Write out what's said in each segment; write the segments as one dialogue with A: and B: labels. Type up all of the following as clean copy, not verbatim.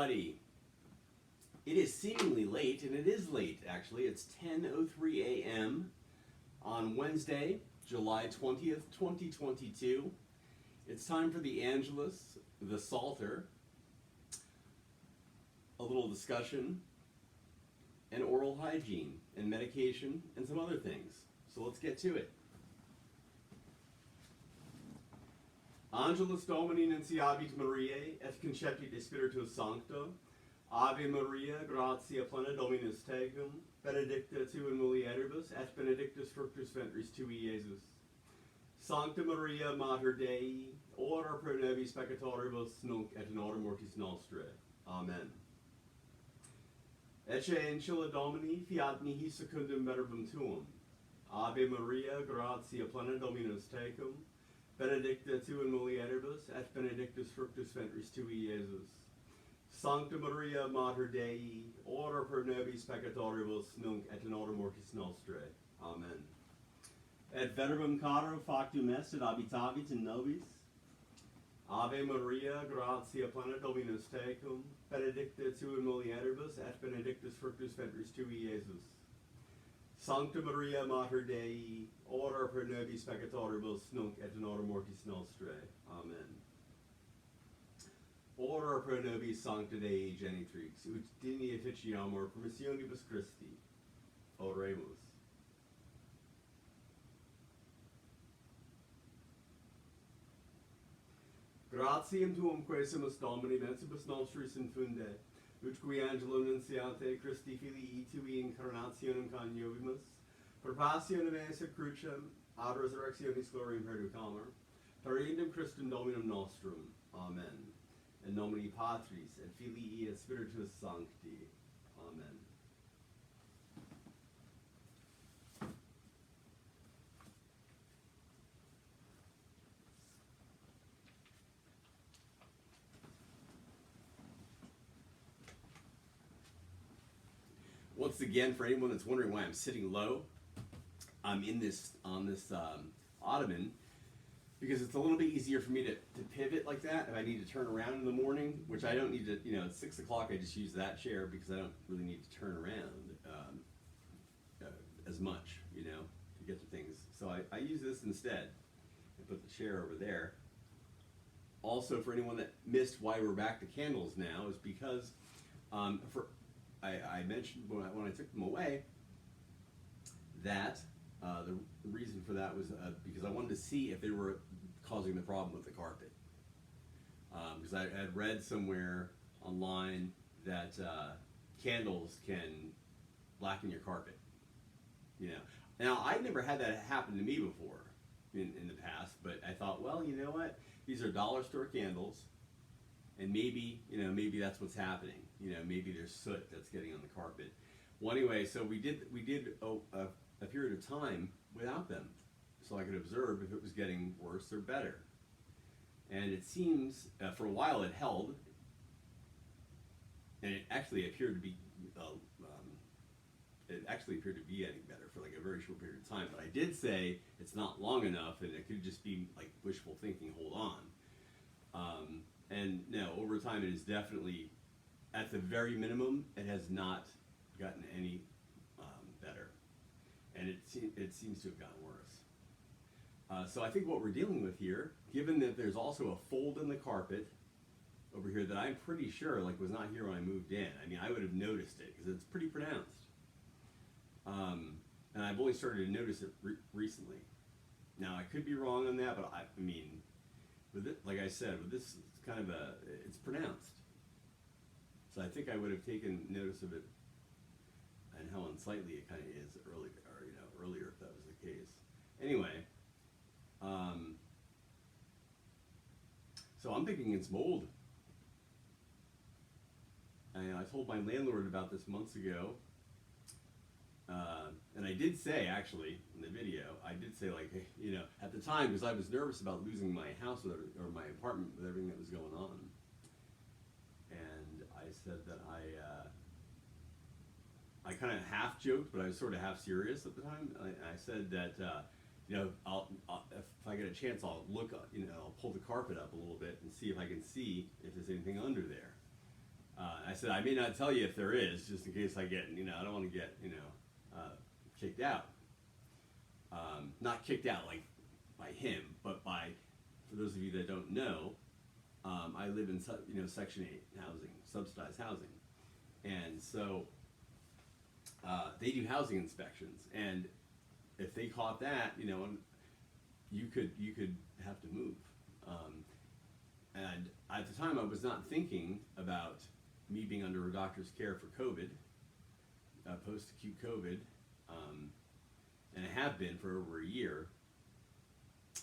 A: everybody. It is seemingly late, and it is late actually. It's 10:03 a.m. on Wednesday, July 20th, 2022. It's time for the Angelus, the Psalter, a little discussion, and oral hygiene, and medication, and some other things. So let's get to it. Angelus Domini Nunciavit Mariae, et concepit de Spiritu Sancto, Ave Maria, gratia plena Dominus tecum, benedicta tu in mulieribus, et benedictus fructus ventris tui, Iesus. Sancta Maria, Mater Dei, ora pro nobis peccatoribus, nunc et in hora mortis nostrae. Amen. Ecce ancilla Domini, fiat mihi secundum verbum tuum. Ave Maria, gratia plena Dominus tecum, benedicta tu in mulieribus, et benedictus fructus ventris tui, Iesus. Sancta Maria, Mater Dei, ora pro nobis peccatoribus, nunc et in hora mortis nostrae. Amen. Et verbum caro factum est et habitavit in nobis. Ave Maria, gratia plena Dominus tecum, benedicta tu in mulieribus, et benedictus fructus ventris tui, Iesus. Sancta Maria, Mater Dei, ora pro nobis peccatoribus, nunc et in hora mortis nostrae. Amen. Ora pro nobis Sancta Dei genitrix, ut digni efficiamur permissionibus Christi. Oremus. Gratiam tuum quaesimus Domini mentibus nostris infunde, ut qui angelo nunciante Christi filii tui incarnationem coniovimus, per passionem esse crucem, ad resurrectionis gloriam perducamur, per eundem Christum Dominum nostrum. Amen. In nomine Patris, et Filii, et Spiritus Sancti. Amen. Once again, for anyone that's wondering why I'm sitting low, I'm in this on this ottoman because it's a little bit easier for me to pivot like that if I need to turn around in the morning, which I don't need to, at 6 o'clock I just use that chair because I don't really need to turn around as much, to get to things. So I use this instead and put the chair over there. Also, for anyone that missed why we're back to candles now is because I mentioned when I took them away that the reason for that was because I wanted to see if they were causing the problem with the carpet. Because I had read somewhere online that candles can blacken your carpet. Now I'd never had that happen to me before in the past, but I thought, well, you know what? These are dollar store candles, and maybe that's what's happening. Maybe there's soot that's getting on the carpet. Well, anyway, so we did a period of time without them, so I could observe if it was getting worse or better. And it seems for a while it held, and it actually appeared to be getting better for like a very short period of time. But I did say it's not long enough, and it could just be like wishful thinking. Hold on. And no, over time it is definitely, at the very minimum, it has not gotten any better, and it seems to have gotten worse. So I think what we're dealing with here, given that there's also a fold in the carpet over here that I'm pretty sure was not here when I moved in. I mean, I would have noticed it because it's pretty pronounced. And I've only started to notice it recently. Now I could be wrong on that, but I mean, with it, like I said, with this, it's kind of it's pronounced. So I think I would have taken notice of it and how unsightly it kind of is earlier if that was the case. Anyway, so I'm thinking it's mold. And I told my landlord about this months ago, and I did say, actually, in the video, at the time, because I was nervous about losing my house or my apartment with everything that was going on. And I said that I kind of half joked, but I was sort of half serious at the time. I said that, I'll if I get a chance, I'll look, I'll pull the carpet up a little bit and see if I can see if there's anything under there. I said, I may not tell you if there is, just in case I get, I don't want to get, kicked out. Not kicked out like by him, but by, for those of you that don't know, I live in, Section 8 housing, subsidized housing. And so they do housing inspections. And if they caught that, you could have to move. And at the time, I was not thinking about me being under a doctor's care for COVID, post-acute COVID, and I have been for over a year.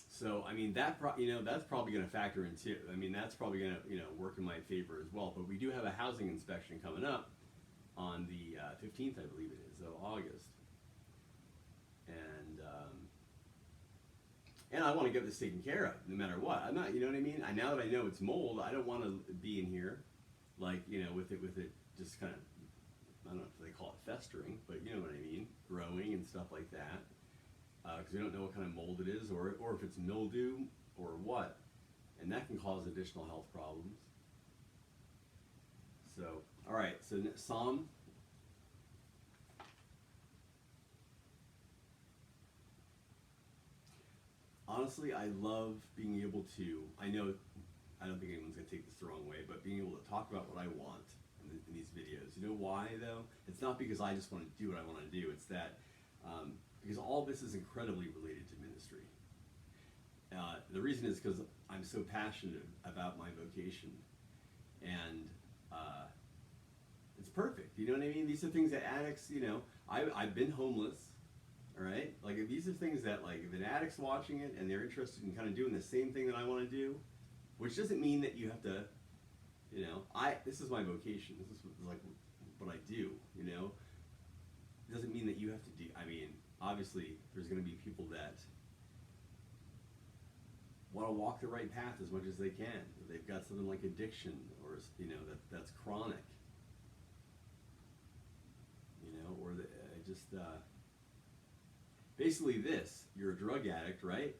A: So, I mean, that's probably going to factor in too. I mean, that's probably going to, work in my favor as well. But we do have a housing inspection coming up on the 15th, I believe it is, of August. And I want to get this taken care of, no matter what. I'm not, you know what I mean? Now that I know it's mold, I don't want to be in here, like, with it just kind of, I don't know if they call it festering, but you know what I mean, growing and stuff like that. Because we don't know what kind of mold it is, or if it's mildew, or what. And that can cause additional health problems. So, all right, so Psalm. Honestly, I love being able to, I don't think anyone's going to take this the wrong way, but being able to talk about what I want in these videos. You know why, though? It's not because I just want to do what I want to do. It's that, because all this is incredibly related to ministry. The reason is because I'm so passionate about my vocation. And it's perfect. You know what I mean? These are things that addicts, I've been homeless. All right, like if these are things that, like, if an addict's watching it and they're interested in kind of doing the same thing that I want to do, which doesn't mean that you have to, this is my vocation. This is like what I do. It doesn't mean that you have to do. I mean, obviously, there's going to be people that want to walk the right path as much as they can. They've got something like addiction, or that's chronic. Or basically this, you're a drug addict, right?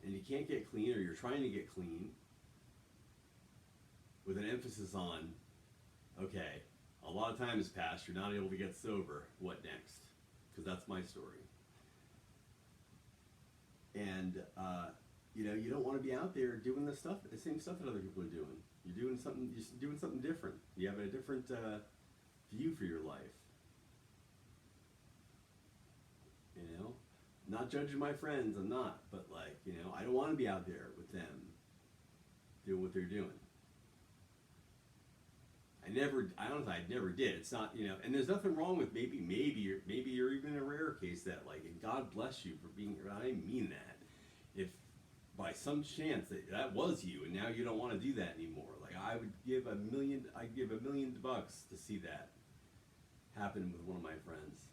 A: And you can't get clean, or you're trying to get clean, with an emphasis on, okay, a lot of time has passed, you're not able to get sober, what next? Because that's my story. And, you don't want to be out there doing the same stuff that other people are doing. You're doing something different. You have a different view for your life. Not judging my friends, I'm not, but I don't want to be out there with them doing what they're doing. I never did. It's not, and there's nothing wrong with maybe you're even a rare case that, like, and God bless you for being here. I mean that. If by some chance that was you and now you don't want to do that anymore, like, I'd give $1 million to see that happen with one of my friends.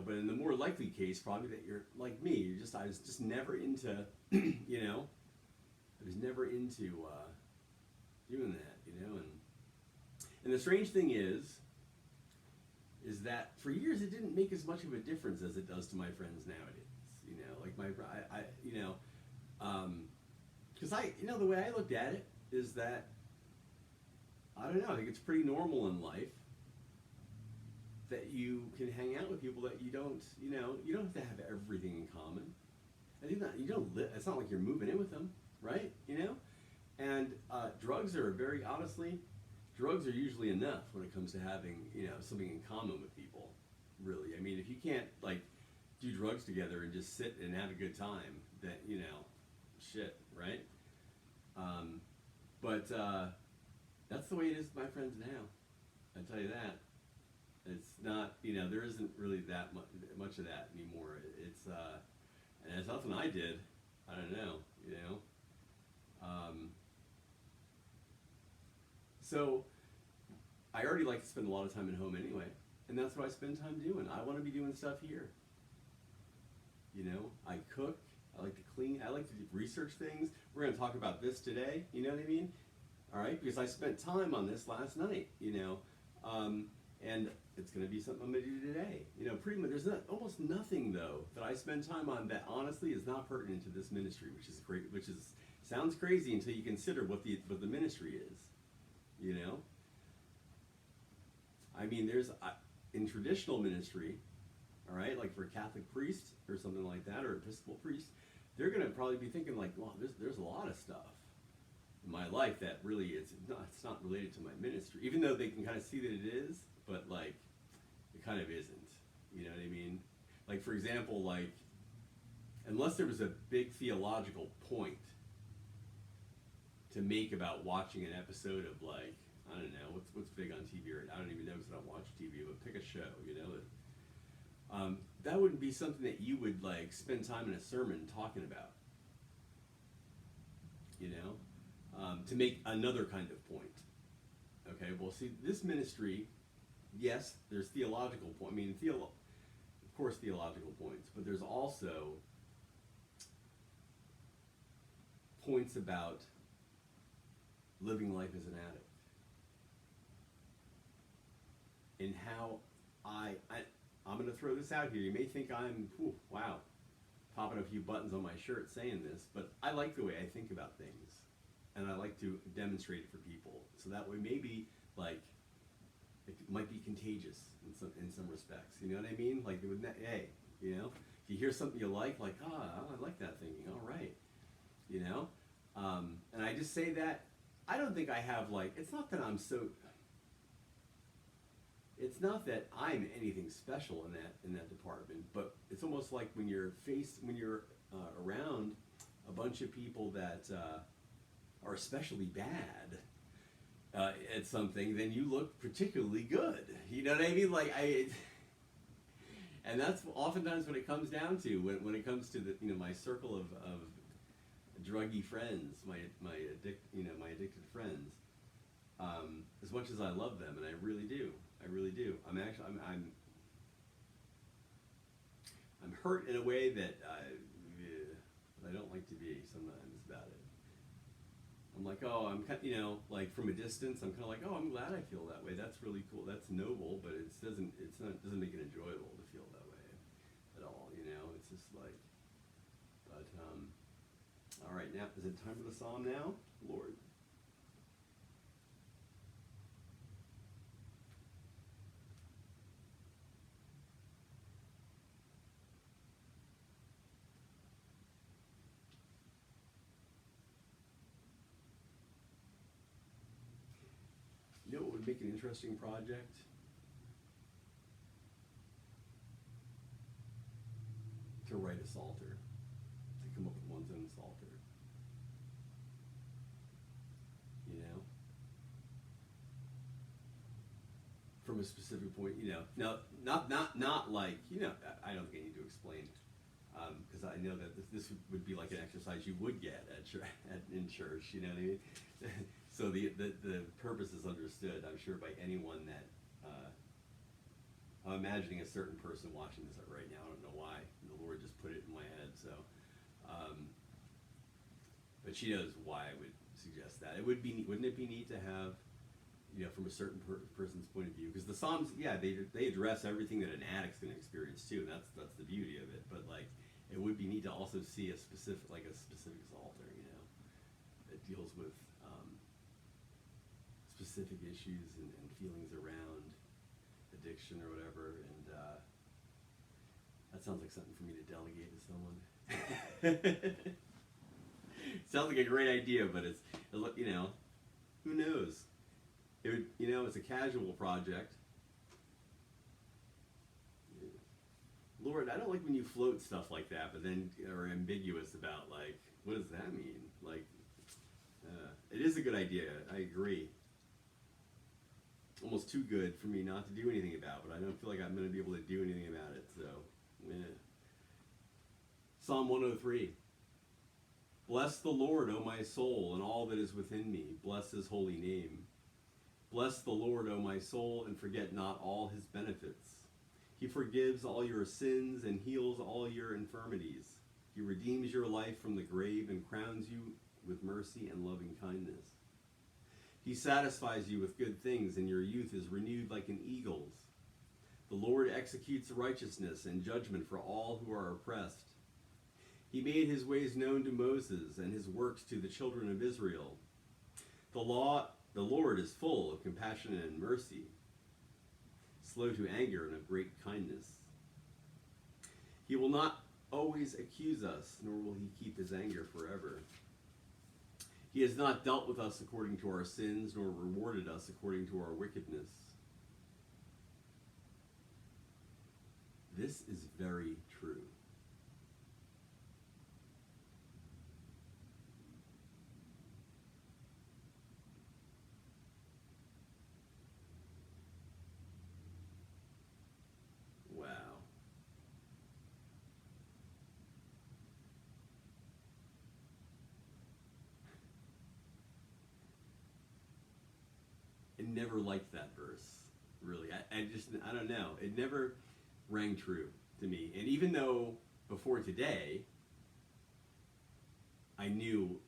A: But in the more likely case, probably that you're like me. I was just never into, I was never into doing that, and the strange thing is that for years it didn't make as much of a difference as it does to my friends nowadays. Like because the way I looked at it is that, I don't know, I think it's pretty normal in life that you can hang out with people that you don't have to have everything in common. And you don't live, it's not like you're moving in with them, right? And drugs are drugs are usually enough when it comes to having, something in common with people, really. I mean, if you can't, like, do drugs together and just sit and have a good time, then, shit, right? But that's the way it is with my friends now. I tell you that. It's not, there isn't really that much of that anymore. It's, and it's nothing I did. I don't know, So, I already like to spend a lot of time at home anyway, and that's what I spend time doing. I want to be doing stuff here. I cook, I like to clean, I like to research things. We're going to talk about this today, you know what I mean? All right, because I spent time on this last night, and it's going to be something I'm going to do today. You know, pretty much. There's almost nothing though that I spend time on that honestly is not pertinent to this ministry, which is great. Which is sounds crazy until you consider what the ministry is. You know, I mean, there's in traditional ministry, all right, like for a Catholic priest or something like that, or Episcopal priest, they're going to probably be thinking like, well, there's a lot of stuff in my life that really it's not related to my ministry, even though they can kind of see that it is, but like it kind of isn't. You know what I mean? Like for example, like unless there was a big theological point to make about watching an episode of like I don't know what's big on TV right now. I don't even know because I don't watch TV, but pick a show, you know. That wouldn't be something that you would like spend time in a sermon talking about, you know, to make another kind of point. Okay, well, see, this ministry, yes, there's theological point. I mean, of course, theological points, but there's also points about living life as an addict and how I'm going to throw this out here. You may think I'm, wow, popping a few buttons on my shirt saying this, but I like the way I think about things, and I like to demonstrate it for people. So that way, maybe like it might be contagious in some respects. You know what I mean? Like, hey, you know, if you hear something you like, I like that thinking. All right, you know, and I just say that I don't think I have like. It's not that I'm so. It's not that I'm anything special in that department, but it's almost like when you're around a bunch of people that are especially bad at something, then you look particularly good. You know what I mean? Like and that's oftentimes what it comes down to when it comes to my circle of druggy friends, my addicted friends. As much as I love them, and I really do. I'm hurt in a way that I don't like to be sometimes about it. I'm like, I'm kind, like from a distance, I'm kind of like, I'm glad I feel that way. That's really cool. That's noble, but it doesn't make it enjoyable to feel that way at all. You know, it's just like, but all right, now is it time for the psalm now, Lord? You know what would make an interesting project? To write a psalter, to come up with one's own psalter. You know? From a specific point, Now, not like, I don't think I need to explain, because I know that this would be like an exercise you would get in church, you know what I mean? So the purpose is understood, I'm sure, by anyone that, I'm imagining a certain person watching this right now. I don't know why. The Lord just put it in my head, so. But she knows why I would suggest that. Wouldn't it be neat to have, from a certain person's point of view? Because the Psalms, they address everything that an addict's going to experience too, and that's the beauty of it. But like, it would be neat to also see a specific psalter, that deals with specific issues and feelings around addiction or whatever, and that sounds like something for me to delegate to someone. Sounds like a great idea, but it's who knows? It would, it's a casual project. Lord, I don't like when you float stuff like that, but then are ambiguous about like, what does that mean? Like, it is a good idea. I agree. Almost too good for me not to do anything about, but I don't feel like I'm going to be able to do anything about it. So, Psalm 103. Bless the Lord, O my soul, and all that is within me. Bless his holy name. Bless the Lord, O my soul, and forget not all his benefits. He forgives all your sins and heals all your infirmities. He redeems your life from the grave and crowns you with mercy and loving kindness. He satisfies you with good things, and your youth is renewed like an eagle's. The Lord executes righteousness and judgment for all who are oppressed. He made his ways known to Moses and his works to the children of Israel. The Lord is full of compassion and mercy, slow to anger and of great kindness. He will not always accuse us, nor will he keep his anger forever. He has not dealt with us according to our sins, nor rewarded us according to our wickedness. This is very true. Wow. I never liked that verse, really. I don't know. It never rang true to me. And even though before today, I knew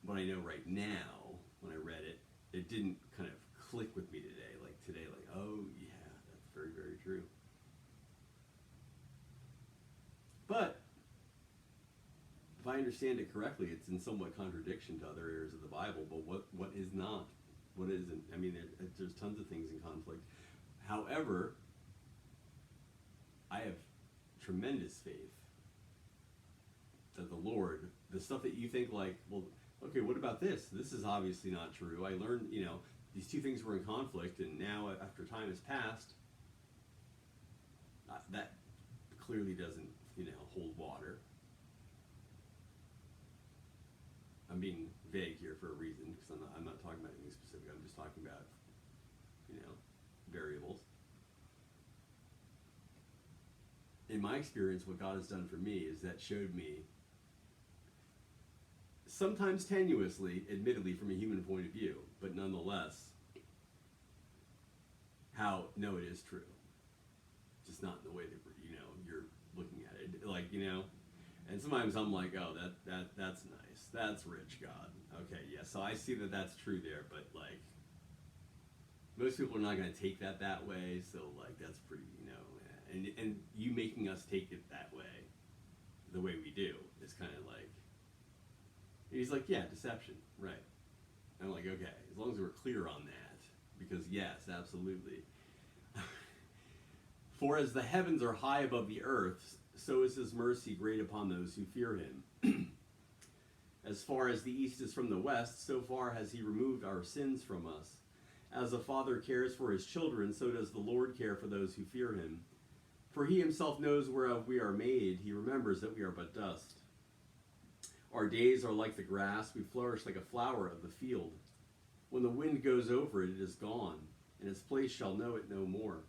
A: what I know right now when I read it, it didn't kind of click with me today. Like today, like, oh yeah, that's very, very true. But if I understand it correctly, it's in somewhat contradiction to other areas of the Bible. But what is not? What isn't? I mean, there's tons of things in conflict. However, I have tremendous faith that the Lord, the stuff that you think like, well, okay, what about this? This is obviously not true. I learned, these two things were in conflict, and now after time has passed, that clearly doesn't, hold water. I'm being vague here for a reason, because I'm not talking about anything specific. I'm just talking about, variables. In my experience, what God has done for me is that showed me, sometimes tenuously, admittedly from a human point of view, but nonetheless, how, no, it is true. Just not in the way that, you're looking at it. Like, and sometimes I'm like, oh, that's nice. That's rich, God. Okay, yeah, so I see that that's true there, but, like, most people are not going to take that way, so, like, that's pretty, and you making us take it that way, the way we do, is kind of like, and he's like, yeah, deception, right. And I'm like, okay, as long as we're clear on that, because yes, absolutely. For as the heavens are high above the earth, so is his mercy great upon those who fear him. As far as the east is from the west, so far has he removed our sins from us. As a father cares for his children, so does the Lord care for those who fear him. For he himself knows whereof we are made. He remembers that we are but dust. Our days are like the grass. We flourish like a flower of the field. When the wind goes over it, it is gone, and its place shall know it no more.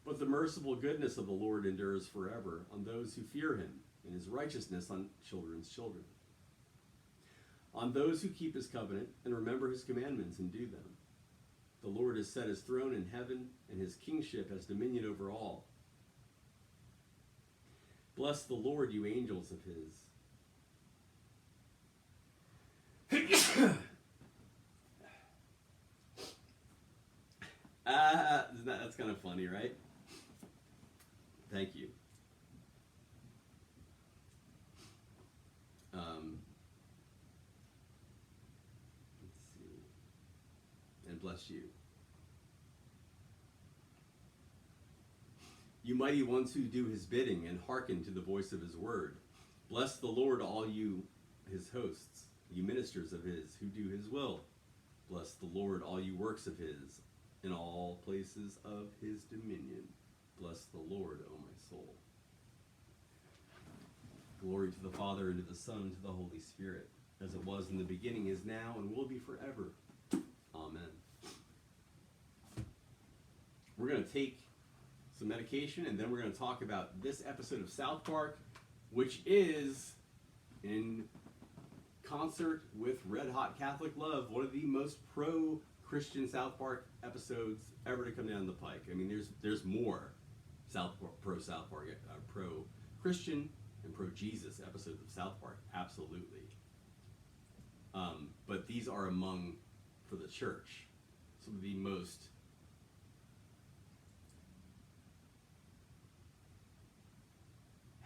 A: But the merciful goodness of the Lord endures forever on those who fear him, and his righteousness on children's children. On those who keep his covenant and remember his commandments and do them. The Lord has set his throne in heaven, and his kingship has dominion over all. Bless the Lord, you angels of his. That's kind of funny, right? Thank you. Let's see. And bless you. You mighty ones who do his bidding and hearken to the voice of his word. Bless the Lord, all you his hosts, you ministers of his who do his will. Bless the Lord, all you works of his, in all places of his dominion. Bless the Lord, O my soul. Glory to the Father, and to the Son, and to the Holy Spirit, as it was in the beginning, is now, and will be forever. Amen. We're going to take some medication, and then we're going to talk about this episode of South Park, which is in concert with Red Hot Catholic Love, one of the most pro-Christian South Park episodes ever to come down the pike. I mean, there's more pro-South Park, pro-Christian and pro-Jesus episodes of South Park, absolutely. But these are among, for the church, some of the most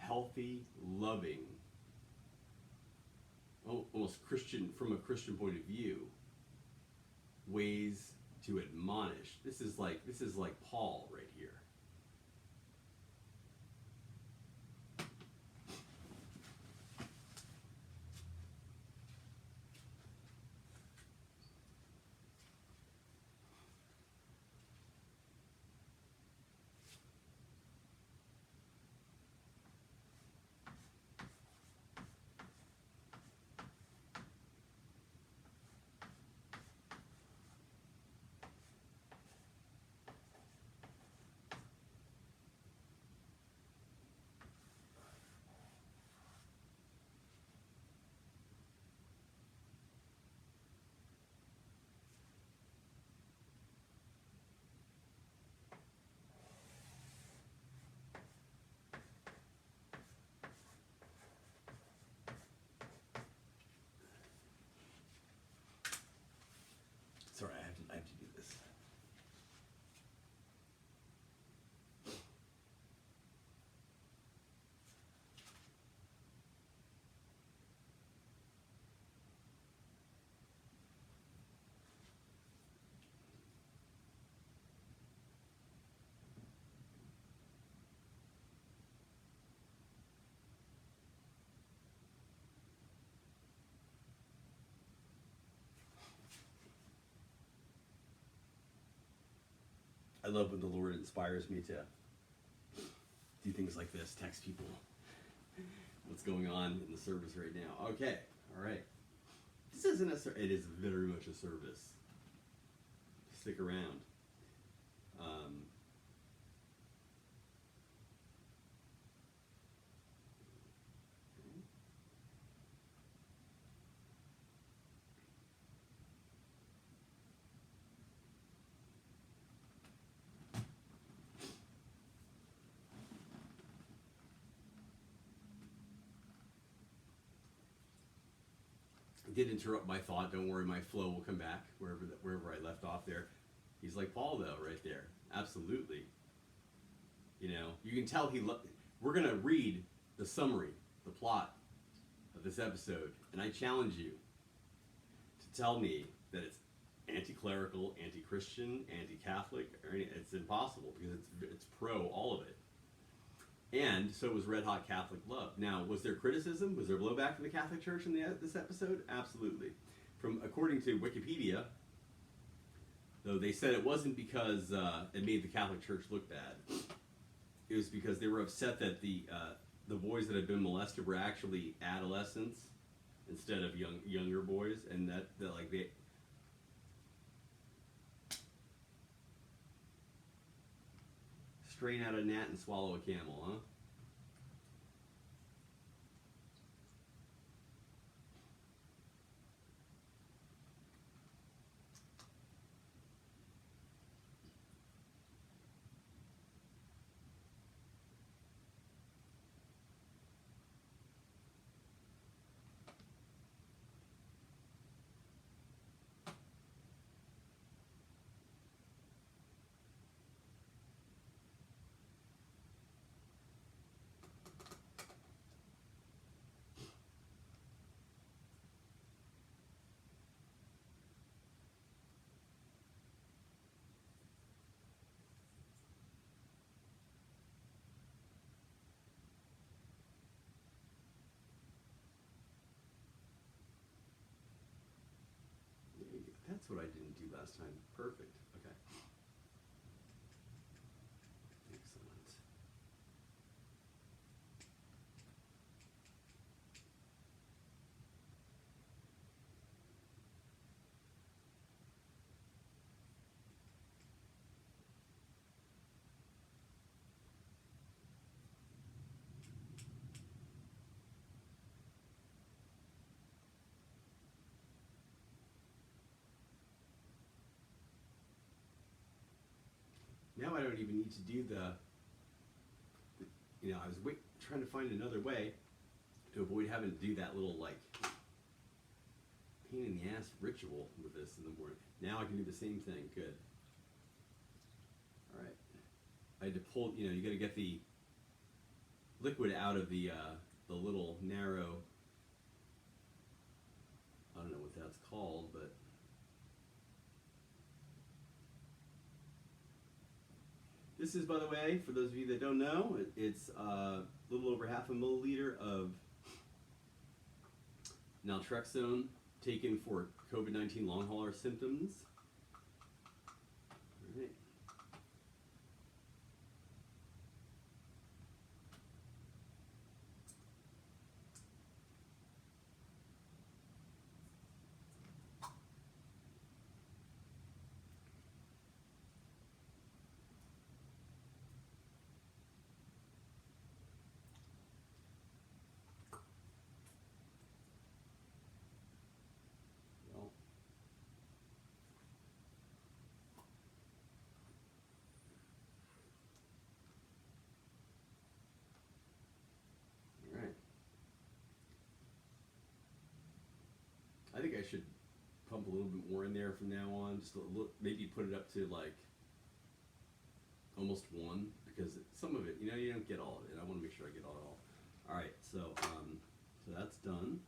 A: healthy, loving, almost Christian, from a Christian point of view, ways to admonish. This is like Paul right here. Sorry, I have to do this. I love when the Lord inspires me to do things like this, text people what's going on in the service right now. Okay, all right. This isn't it is very much a service. Stick around. Did interrupt my thought. Don't worry, my flow will come back wherever I left off there. He's like Paul, though, right there. Absolutely. You know, you can tell we're going to read the summary, the plot of this episode, and I challenge you to tell me that it's anti-clerical, anti-Christian, anti-Catholic, or it's impossible because it's pro all of it. And so was Red Hot Catholic Love. Now, was there criticism? Was there blowback from the Catholic Church in this episode? Absolutely. According to Wikipedia, though they said it wasn't because it made the Catholic Church look bad. It was because they were upset that the boys that had been molested were actually adolescents instead of younger boys, and that like they. Strain out a gnat and swallow a camel, huh? That's what I didn't do last time. Perfect. Okay. Excellent. Now I don't even need to do I was trying to find another way to avoid having to do that little like pain in the ass ritual with this in the morning. Now I can do the same thing. Good. All right. I had to pull. You got to get the liquid out of the little narrow, I don't know what that's called, but this is, by the way, for those of you that don't know, it's a little over half a milliliter of naltrexone taken for COVID-19 long hauler symptoms. All right. Well, all right. I think I should pump a little bit more in there from now on. Just a little, maybe put it up to like almost 1, because some of it, you don't get all of it. I want to make sure I get all. All right, so that's done.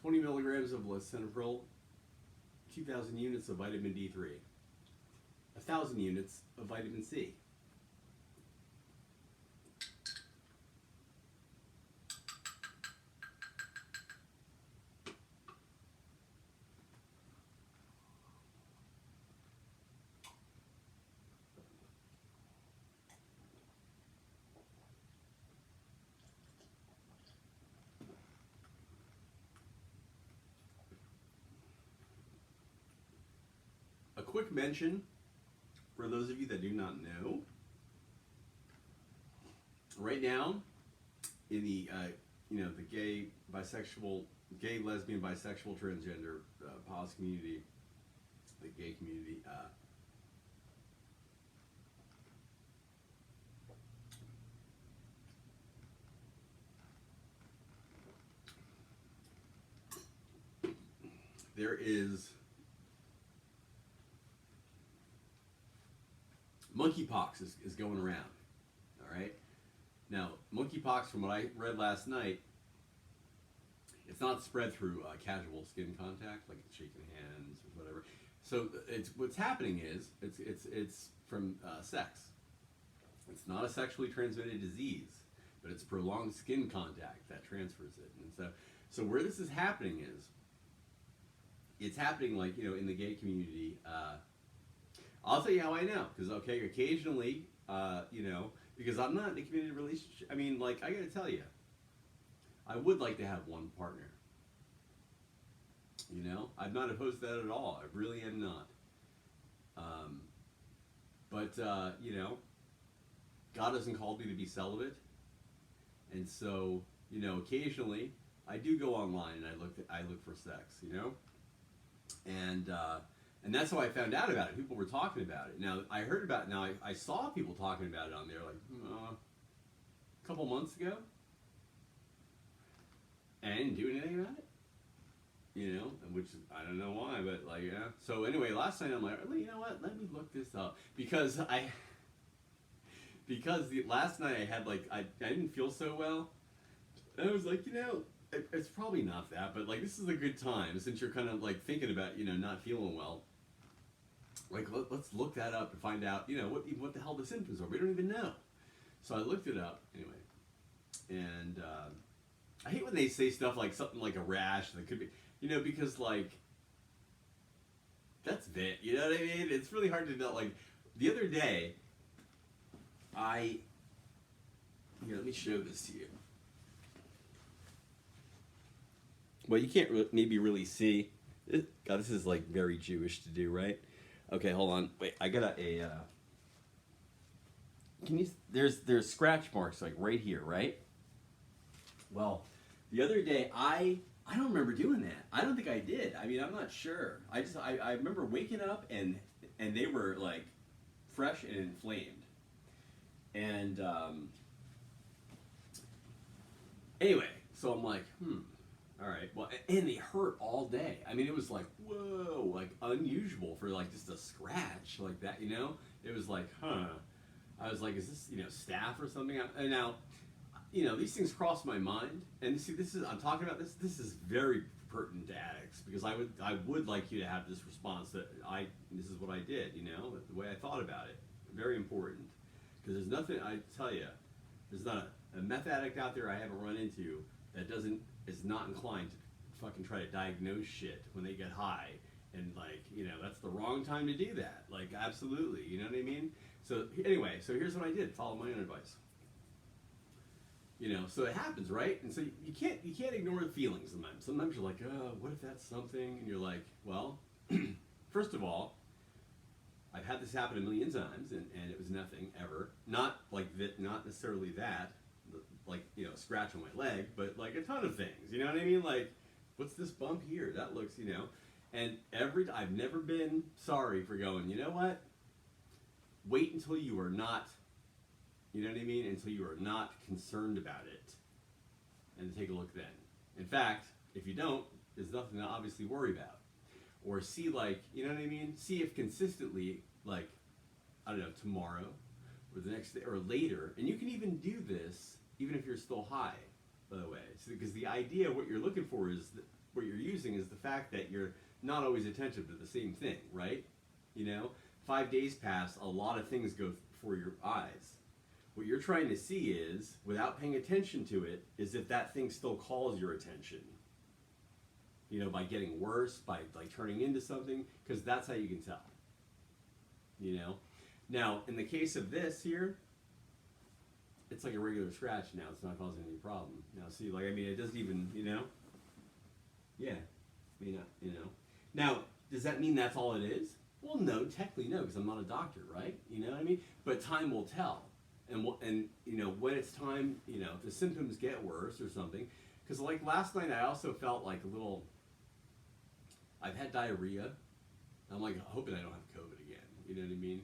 A: "20 milligrams of lisinopril, 2,000 units of vitamin D3, 1,000 units of vitamin C." A quick mention for those of you that do not know. Right now, in the the gay, lesbian, bisexual, transgender, pos community, the gay community, there is monkeypox is going around. All right. Now, monkeypox, from what I read last night, it's not spread through casual skin contact, like shaking hands or whatever. So it's what's happening is it's from sex. It's not a sexually transmitted disease, but it's prolonged skin contact that transfers it. And so where this is happening is, it's happening like in the gay community. I'll tell you how I know, because occasionally, because I'm not in a committed relationship. I mean, like, I gotta tell you, I would like to have one partner. I'm not opposed to that at all. I really am not. But God hasn't called me to be celibate, and so occasionally I do go online and I look for sex, and that's how I found out about it. People were talking about it. Now I heard about it. Now I saw people talking about it on there like a couple months ago, and I didn't do anything about it. and which I don't know why, but like, yeah. So anyway, last night I'm like, "Well, you know what? Let me look this up because last night I had like I didn't feel so well. And I was like, it's probably not that, but like this is a good time since you're kind of like thinking about not feeling well. Like let's look that up and find out what the hell the symptoms are. We don't even know. So I looked it up anyway, and I hate when they say stuff like something like a rash that could be, because like that's it. You know what I mean? It's really hard to know. Like the other day, let me show this to you. Well, you can't maybe really see. God, this is like very Jewish to do, right? Okay, hold on. Wait, I got a. Can you? There's scratch marks like right here, right? Well, the other day I don't remember doing that. I don't think I did. I mean, I'm not sure. I remember waking up and they were like fresh and inflamed. And anyway, so I'm like, all right. Well, and they hurt all day. I mean, it was like, whoa, like unusual for like just a scratch like that, It was like, huh. I was like, is this, staph or something? And now, these things cross my mind. And see, I'm talking about this. This is very pertinent to addicts because I would like you to have this response that this is what I did, the way I thought about it. Very important. Because there's nothing, I tell you, there's not a meth addict out there I haven't run into that is not inclined to fucking try to diagnose shit when they get high. And like, that's the wrong time to do that. Like, absolutely. You know what I mean? So anyway, here's what I did. Follow my own advice. So it happens, right? And so you can't ignore the feelings sometimes. Sometimes you're like, oh, what if that's something? And you're like, well, first of all, I've had this happen a million times, and it was nothing ever. Not like that, not necessarily that, like scratch on my leg, but like a ton of things. You know what I mean? Like, what's this bump here? That looks, And I've never been sorry for going. You know what? Wait until you are not. You know what I mean? Until you are not concerned about it, and take a look then. In fact, if you don't, there's nothing to obviously worry about. Or see like, you know what I mean? See if consistently, like, I don't know, tomorrow or the next day or later. And you can even do this even if you're still high, by the way. Because the idea, what you're looking for is, what you're using is the fact that you're not always attentive to the same thing, right? 5 days pass, a lot of things go before your eyes. What you're trying to see is, without paying attention to it, is if that thing still calls your attention. By getting worse, by like turning into something, because that's how you can tell. Now, in the case of this here, it's like a regular scratch now. It's not causing any problem. Now, see, like, I mean, it doesn't even, yeah, I mean, Now, does that mean that's all it is? Well, no, technically no, because I'm not a doctor, right? You know what I mean? But time will tell. And when it's time, if the symptoms get worse or something, because like last night I also felt like a little, I've had diarrhea. I'm like hoping I don't have COVID again. You know what I mean?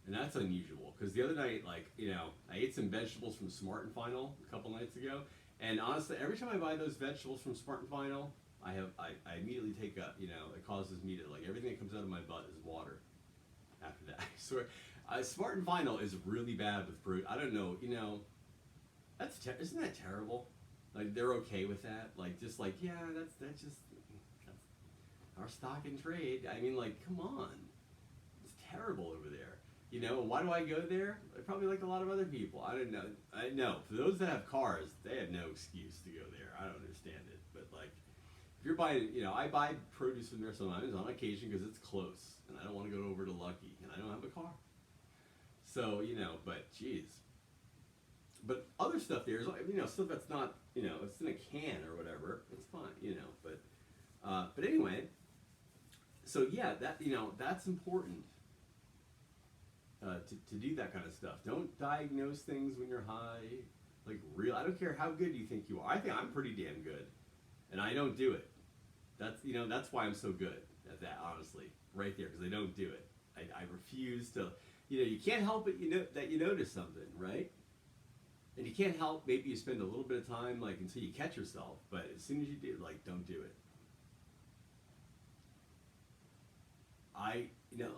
A: And that's unusual because the other night, like, I ate some vegetables from Smart and Final a couple nights ago. And honestly, every time I buy those vegetables from Smart and Final, I immediately take a, it causes me to, like, everything that comes out of my butt is water after that. I swear. Smart and Final is really bad with fruit. I don't know, isn't that terrible? Like, they're okay with that? Like, just like, yeah, that's our stock and trade. I mean, like, come on. It's terrible over there. Why do I go there? Probably like a lot of other people. I don't know. I know. For those that have cars, they have no excuse to go there. I don't understand it. But, like, if you're buying, I buy produce from there sometimes on occasion because it's close. And I don't want to go over to Lucky. And I don't have a car. So, but, geez. But other stuff there is, stuff that's not, it's in a can or whatever. It's fine, but anyway, so yeah, that, that's important to do that kind of stuff. Don't diagnose things when you're high. Like, I don't care how good you think you are. I think I'm pretty damn good, and I don't do it. That's why I'm so good at that, honestly, right there, because I don't do it. I refuse to, you can't help it, that you notice something, right? And you can't help, maybe you spend a little bit of time, like, until you catch yourself, but as soon as you do, like, don't do it.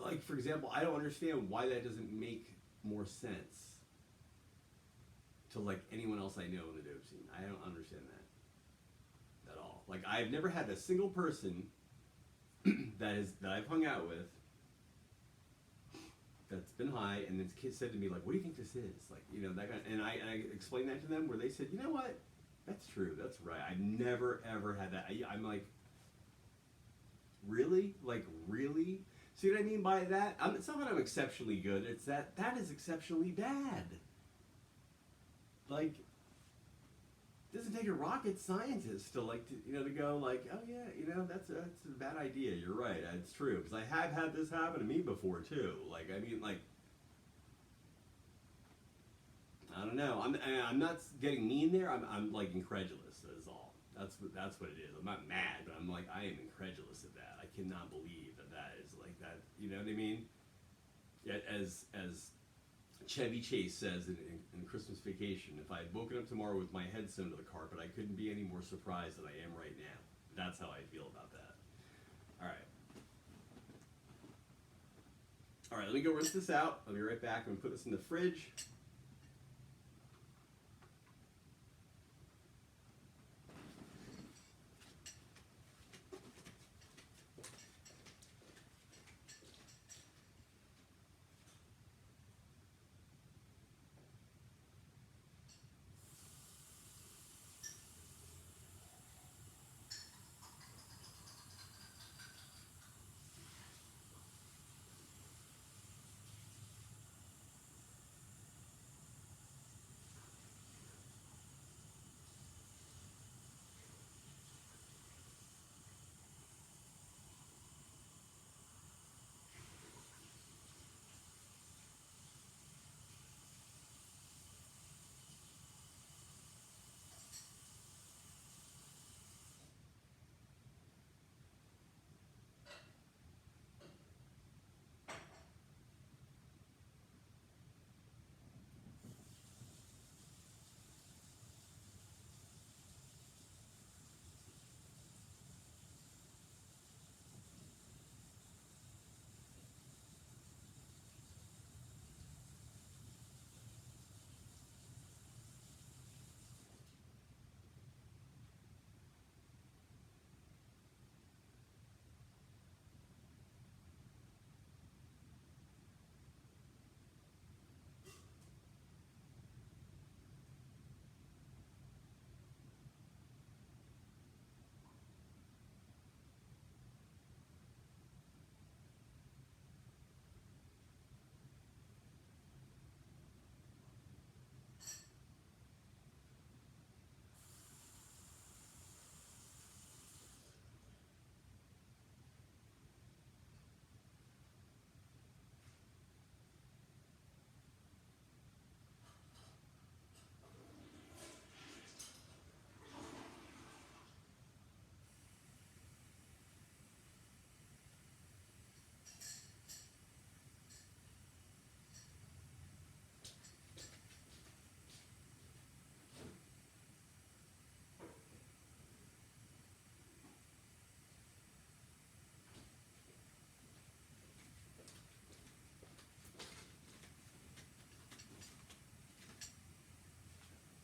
A: like for example, I don't understand why that doesn't make more sense to like anyone else I know in the dope scene. I don't understand that at all. Like I've never had a single person that I've hung out with that's been high and this kid said to me like, "What do you think this is?" Like that kind. And I explained that to them where they said, "You know what? That's true. That's right. I've never ever had that." I'm like, really? Like really? See what I mean by that? It's not that I'm exceptionally good. It's that is exceptionally bad. Like, it doesn't take a rocket scientist to like to go like, oh yeah, that's a bad idea. You're right. It's true because I have had this happen to me before too. Like I mean like, I don't know. I'm not getting mean there. I'm like incredulous. That is all. That's what it is. I'm not mad, but I'm like I am incredulous at that. I cannot believe that is like that. You know what I mean? Yet as Chevy Chase says in Christmas Vacation, if I had woken up tomorrow with my head sewn to the carpet, I couldn't be any more surprised than I am right now. That's how I feel about that. All right, let me go rinse this out. I'll be right back. I'm going to put this in the fridge.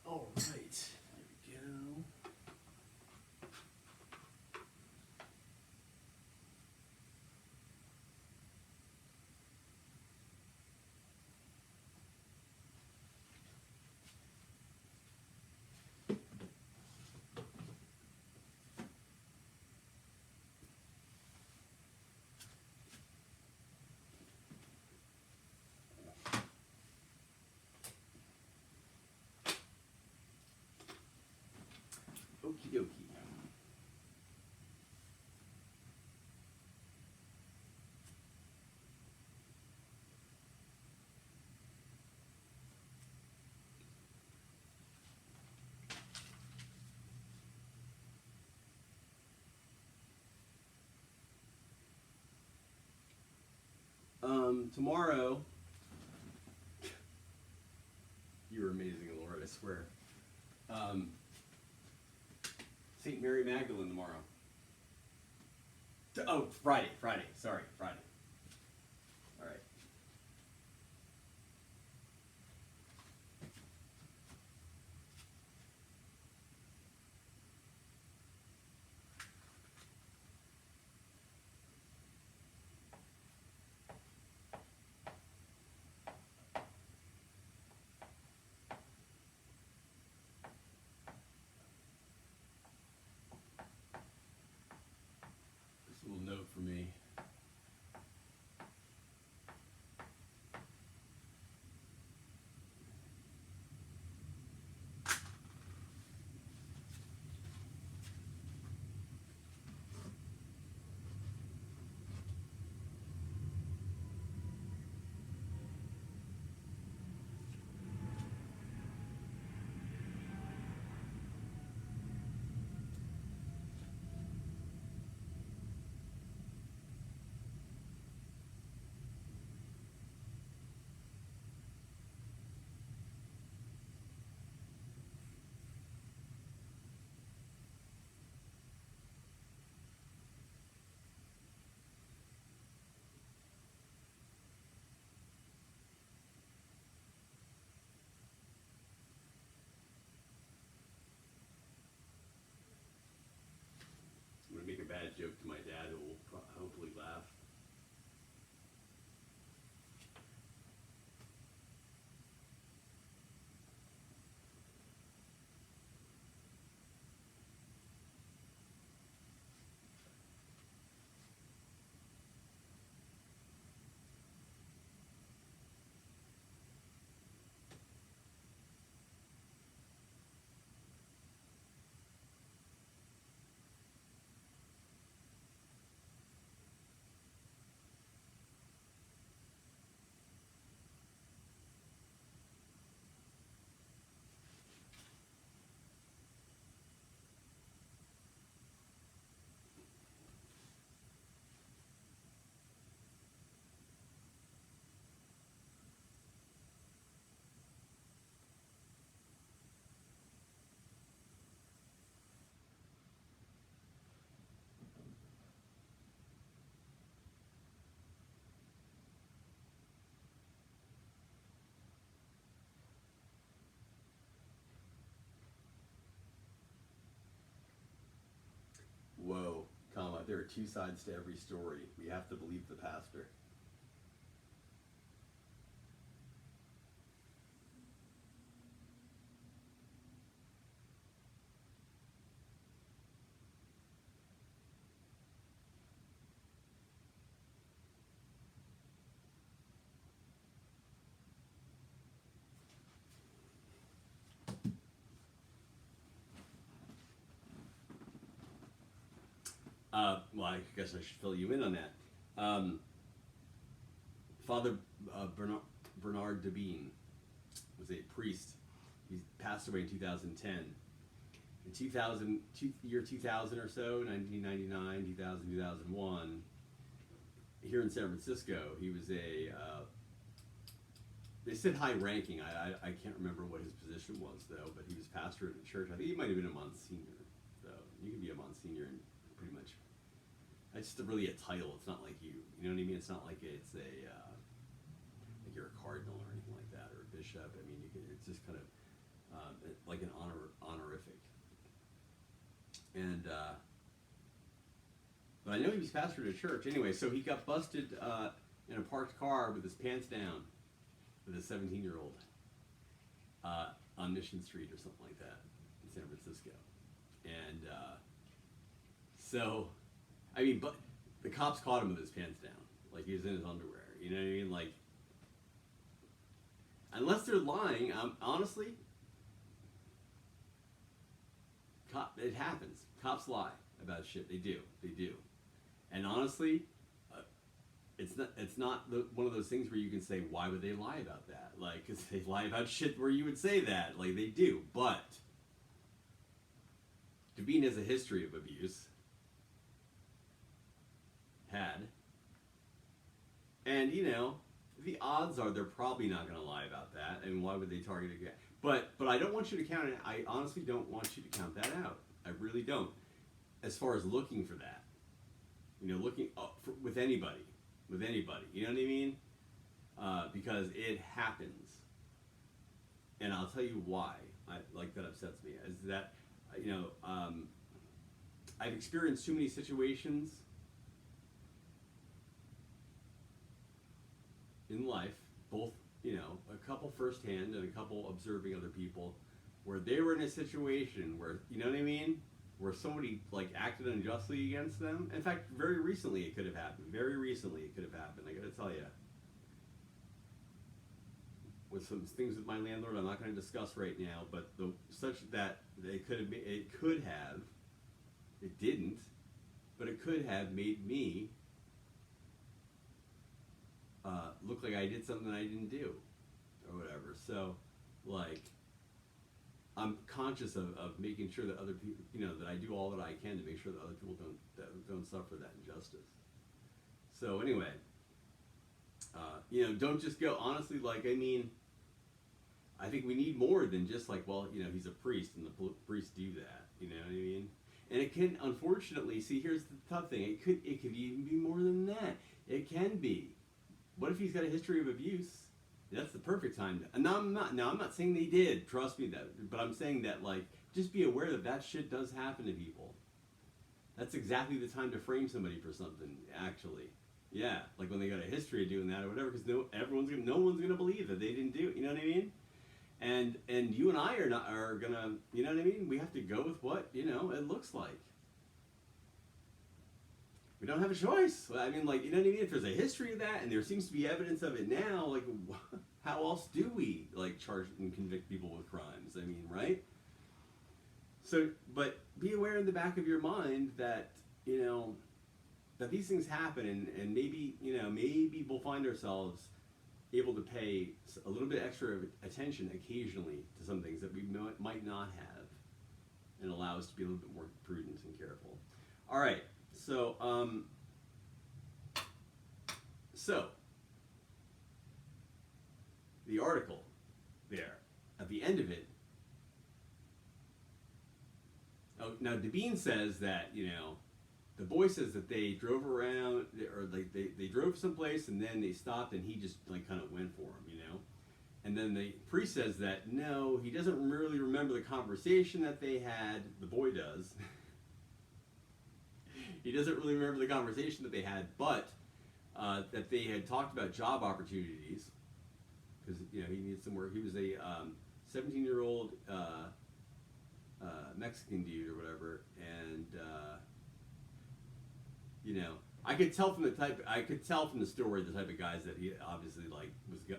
A: All right, there we go. Okie dokie. Tomorrow, you're amazing, Lord, I swear. St. Mary Magdalene tomorrow. Oh, Friday. Sorry, Friday. are two sides to every story. We have to believe the pastor. Well, I guess I should fill you in on that. Father Bernard Debine was a priest. He passed away in 2010. In year 2000 or so, 1999, 2000, 2001, here in San Francisco, he was they said high ranking. I can't remember what his position was, though, but he was pastor at a church. I think he might have been a Monsignor, though. You can be a Monsignor and pretty much. It's just really a title. It's not like you know what I mean? It's not like it's like you're a cardinal or anything like that, or a bishop. I mean, it's just kind of like an honorific. And but I know he was pastor at a church. Anyway, so he got busted in a parked car with his pants down with a 17-year-old on Mission Street or something like that in San Francisco. And so, I mean, but the cops caught him with his pants down, like he was in his underwear. You know what I mean? Like, unless they're lying, honestly, it happens. Cops lie about shit. They do. And honestly, it's not one of those things where you can say, why would they lie about that? Like, because they lie about shit where you would say that. Like, they do. But Debine has a history of abuse. Had. And, you know, the odds are they're probably not going to lie about that. And why would they target it again? But I don't want you to count it. I honestly don't want you to count that out. I really don't. As far as looking for that. You know, looking up with anybody. You know what I mean? Because it happens. And I'll tell you why that upsets me. Is that, you know, I've experienced too many situations in life, both, you know, a couple firsthand and a couple observing other people, where they were in a situation where, you know what I mean? Where somebody, like, acted unjustly against them. In fact, very recently it could have happened. I gotta tell you. With some things with my landlord I'm not going to discuss right now, but such that it could have, it didn't, but it could have made me look like I did something I didn't do, or whatever. So, like, I'm conscious of making sure that other people, you know, that I do all that I can to make sure that other people don't suffer that injustice. So anyway, you know, don't just go, honestly, like, I mean, I think we need more than just like, well, you know, he's a priest and the priests do that, you know what I mean? And it can, unfortunately, see, here's the tough thing, it could even be more than that. It can be. What if he's got a history of abuse? That's the perfect time to, and I'm not saying they did, trust me, but I'm saying that, like, just be aware that shit does happen to people. That's exactly the time to frame somebody for something, actually. Yeah, like when they got a history of doing that or whatever, because no one's gonna believe that they didn't do it. You know what I mean? And you and I are gonna, you know what I mean? We have to go with what, you know, it looks like. We don't have a choice. I mean, like, you know what I mean? If there's a history of that and there seems to be evidence of it now, like, how else do we, like, charge and convict people with crimes? I mean, right? So, but be aware in the back of your mind that, you know, that these things happen, and maybe, you know, maybe we'll find ourselves able to pay a little bit extra attention occasionally to some things that we might not have, and allow us to be a little bit more prudent and careful. All right, so the article there, at the end of it, now Debine says that, you know, the boy says that they drove around, or like they drove someplace and then they stopped and he just, like, kind of went for him, you know? And then the priest says that, no, he doesn't really remember the conversation that they had, the boy does. he doesn't really remember the conversation that they had, but that they had talked about job opportunities because he needs some work. He was a 17-year-old Mexican dude or whatever, and I could tell from the story the type of guys that he obviously like was who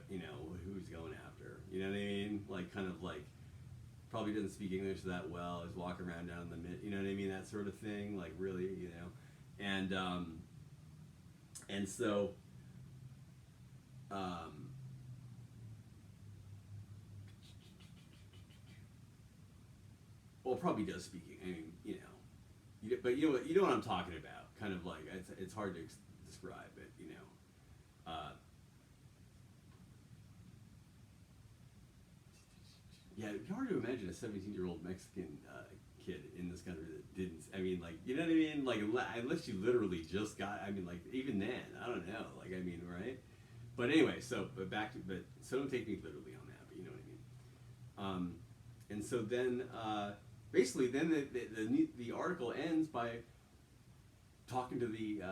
A: he's going after. You know what I mean? Like kind of like probably doesn't speak English that well. He's walking around down in the mid, you know what I mean? That sort of thing. Like really, and so. Well, probably does speak. I mean, but you know what I'm talking about. Kind of like it's hard to describe it. Yeah, it's hard to imagine a 17-year-old Mexican kid in this country that didn't. I mean, like you know what I mean? Like unless you literally just got. I mean, like even then, I don't know. Like I mean, right? But anyway, so so don't take me literally on that. But you know what I mean. And so then. Basically, then the article ends by talking to the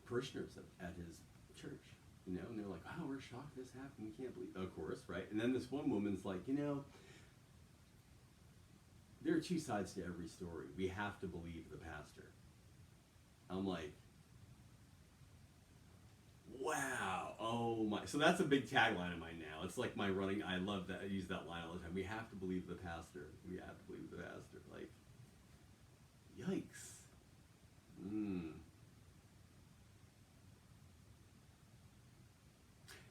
A: parishioners at his church, and they're like, "Oh, we're shocked this happened. We can't believe." Of course, right? And then this one woman's like, there are two sides to every story. We have to believe the pastor. I'm like, wow, oh my! So that's a big tagline of mine now. It's like my running. I love that. I use that line all the time. We have to believe the pastor. We have to believe the pastor. Like, yikes.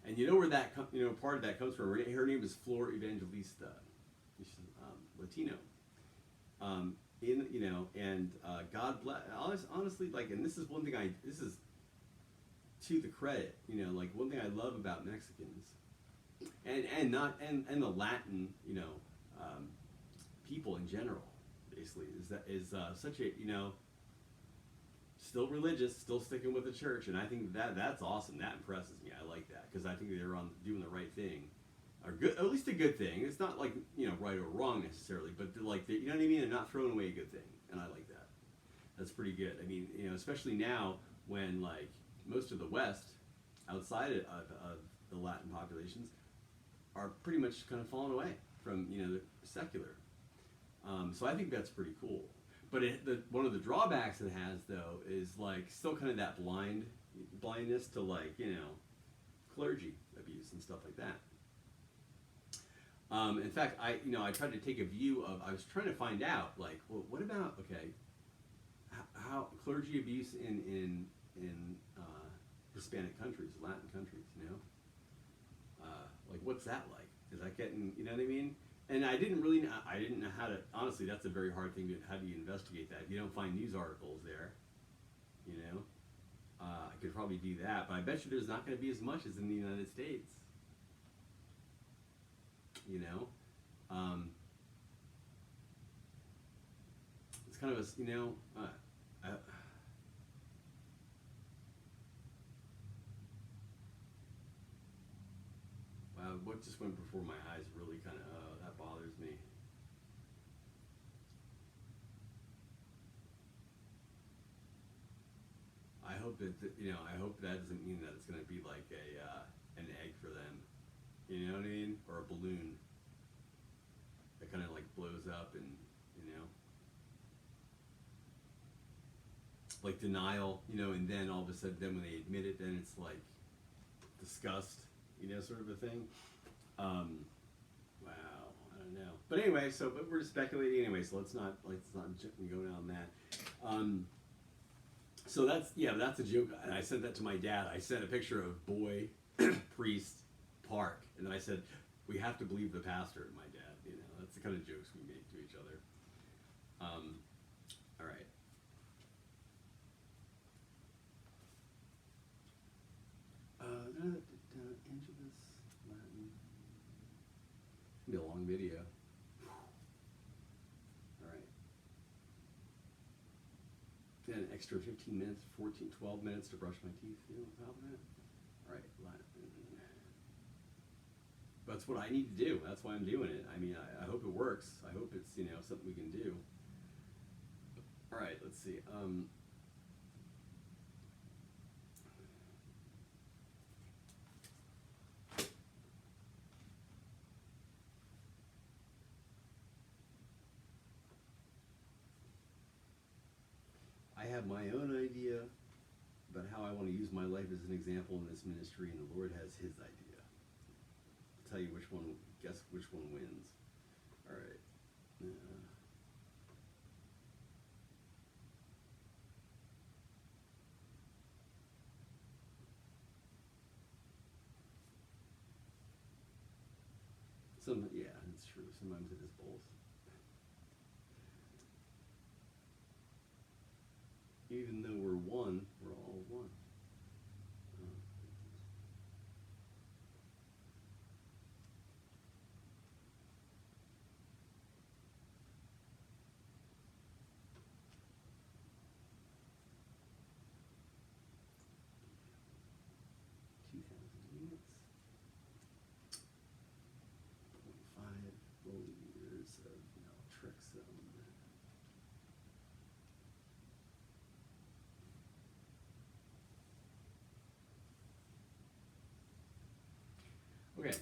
A: And you know where that part of that comes from. Her name is Flor Evangelista. She's Latino. And God bless. Honestly, like, and this is one thing this is to the credit, like one thing I love about Mexicans, and the Latin, people in general, basically, is such a still religious, still sticking with the church, and I think that's awesome. That impresses me. I like that because I think they're doing the right thing, or good, at least a good thing. It's not like right or wrong necessarily, but you know what I mean. They're not throwing away a good thing, and I like that. That's pretty good. I mean, especially now when like most of the West, outside of the Latin populations, are pretty much kind of falling away from the secular. So I think that's pretty cool. But one of the drawbacks it has though is like still kind of that blindness to like clergy abuse and stuff like that. In fact, I tried to take a view of. I was trying to find out like, well, what about how clergy abuse in Hispanic countries, Latin countries, like what's that like? Is that getting, you know what I mean? And I didn't know how to, honestly, that's a very hard thing how do you investigate that? You don't find news articles there, I could probably do that, but I bet you there's not going to be as much as in the United States, it's kind of a, what just went before my eyes really kind of, that bothers me. I hope I hope that doesn't mean that it's going to be like an egg for them. You know what I mean? Or a balloon that kind of like blows up and, like denial, and then all of a sudden, then when they admit it, then it's like disgust, sort of a thing. Wow, I don't know. But anyway, but we're speculating anyway, so let's not go down that. So that's a joke, and I sent that to my dad. I sent a picture of boy, priest, park, and then I said, we have to believe the pastor, my dad. That's the kind of jokes we make to each other. All right. Angelus, Latin. It's gonna be a long video. All right. Then an extra 15 minutes, 12 minutes to brush my teeth. On top of that. All right, Latin. That's what I need to do. That's why I'm doing it. I mean, I hope it works. I hope it's something we can do. All right, let's see. have my own idea about how I want to use my life as an example in this ministry, and the Lord has His idea. I'll tell you which one. Guess which one wins. All right. Yeah, it's true. Sometimes it is both. Even though we're one, we're all one. Oh, 2,000 units. 0.5 milliliters of naltrexone. Okay.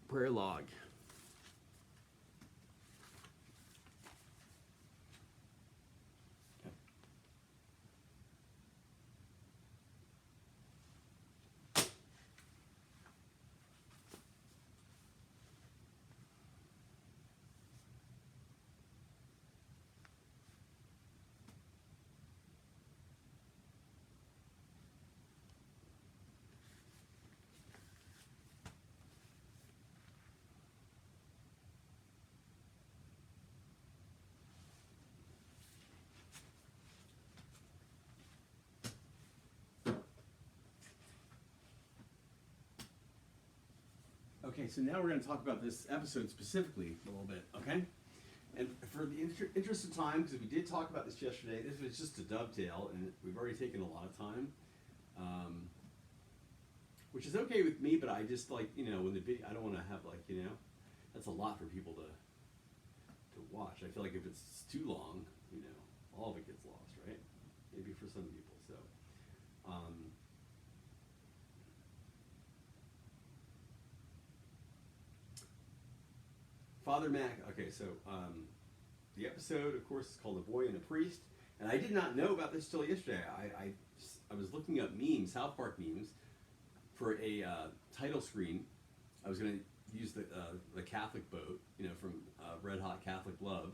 A: Prayer log. Okay, so now we're going to talk about this episode specifically a little bit, okay? And for the interest of time, because we did talk about this yesterday, this was just a dovetail, and we've already taken a lot of time, which is okay with me, but I just like, when the video, I don't want to have that's a lot for people to watch. I feel like if it's too long, all of it gets lost, right? Maybe for some people, so. Father Mac, okay, so the episode, of course, is called A Boy and a Priest, and I did not know about this till yesterday. I was looking up memes, South Park memes, for a title screen. I was going to use the Catholic boat, from Red Hot Catholic Love,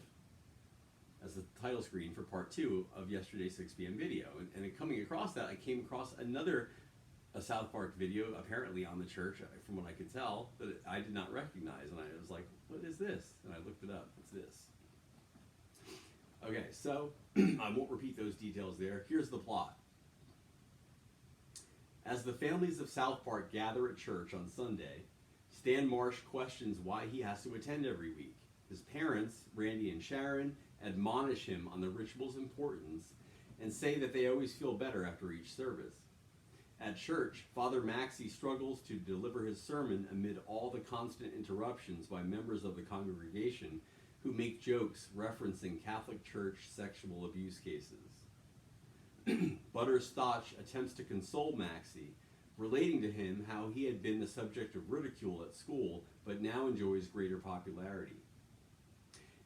A: as the title screen for part 2 of yesterday's 6 p.m. video. And then coming across that, I came across a South Park video, apparently on the church, from what I could tell, that I did not recognize. And I was like, what is this? And I looked it up. It's this. Okay, so I won't repeat those details there. Here's the plot. As the families of South Park gather at church on Sunday, Stan Marsh questions why he has to attend every week. His parents, Randy and Sharon, admonish him on the ritual's importance and say that they always feel better after each service. At church, Father Maxey struggles to deliver his sermon amid all the constant interruptions by members of the congregation who make jokes referencing Catholic Church sexual abuse cases. Butters Stotch attempts to console Maxey, relating to him how he had been the subject of ridicule at school but now enjoys greater popularity.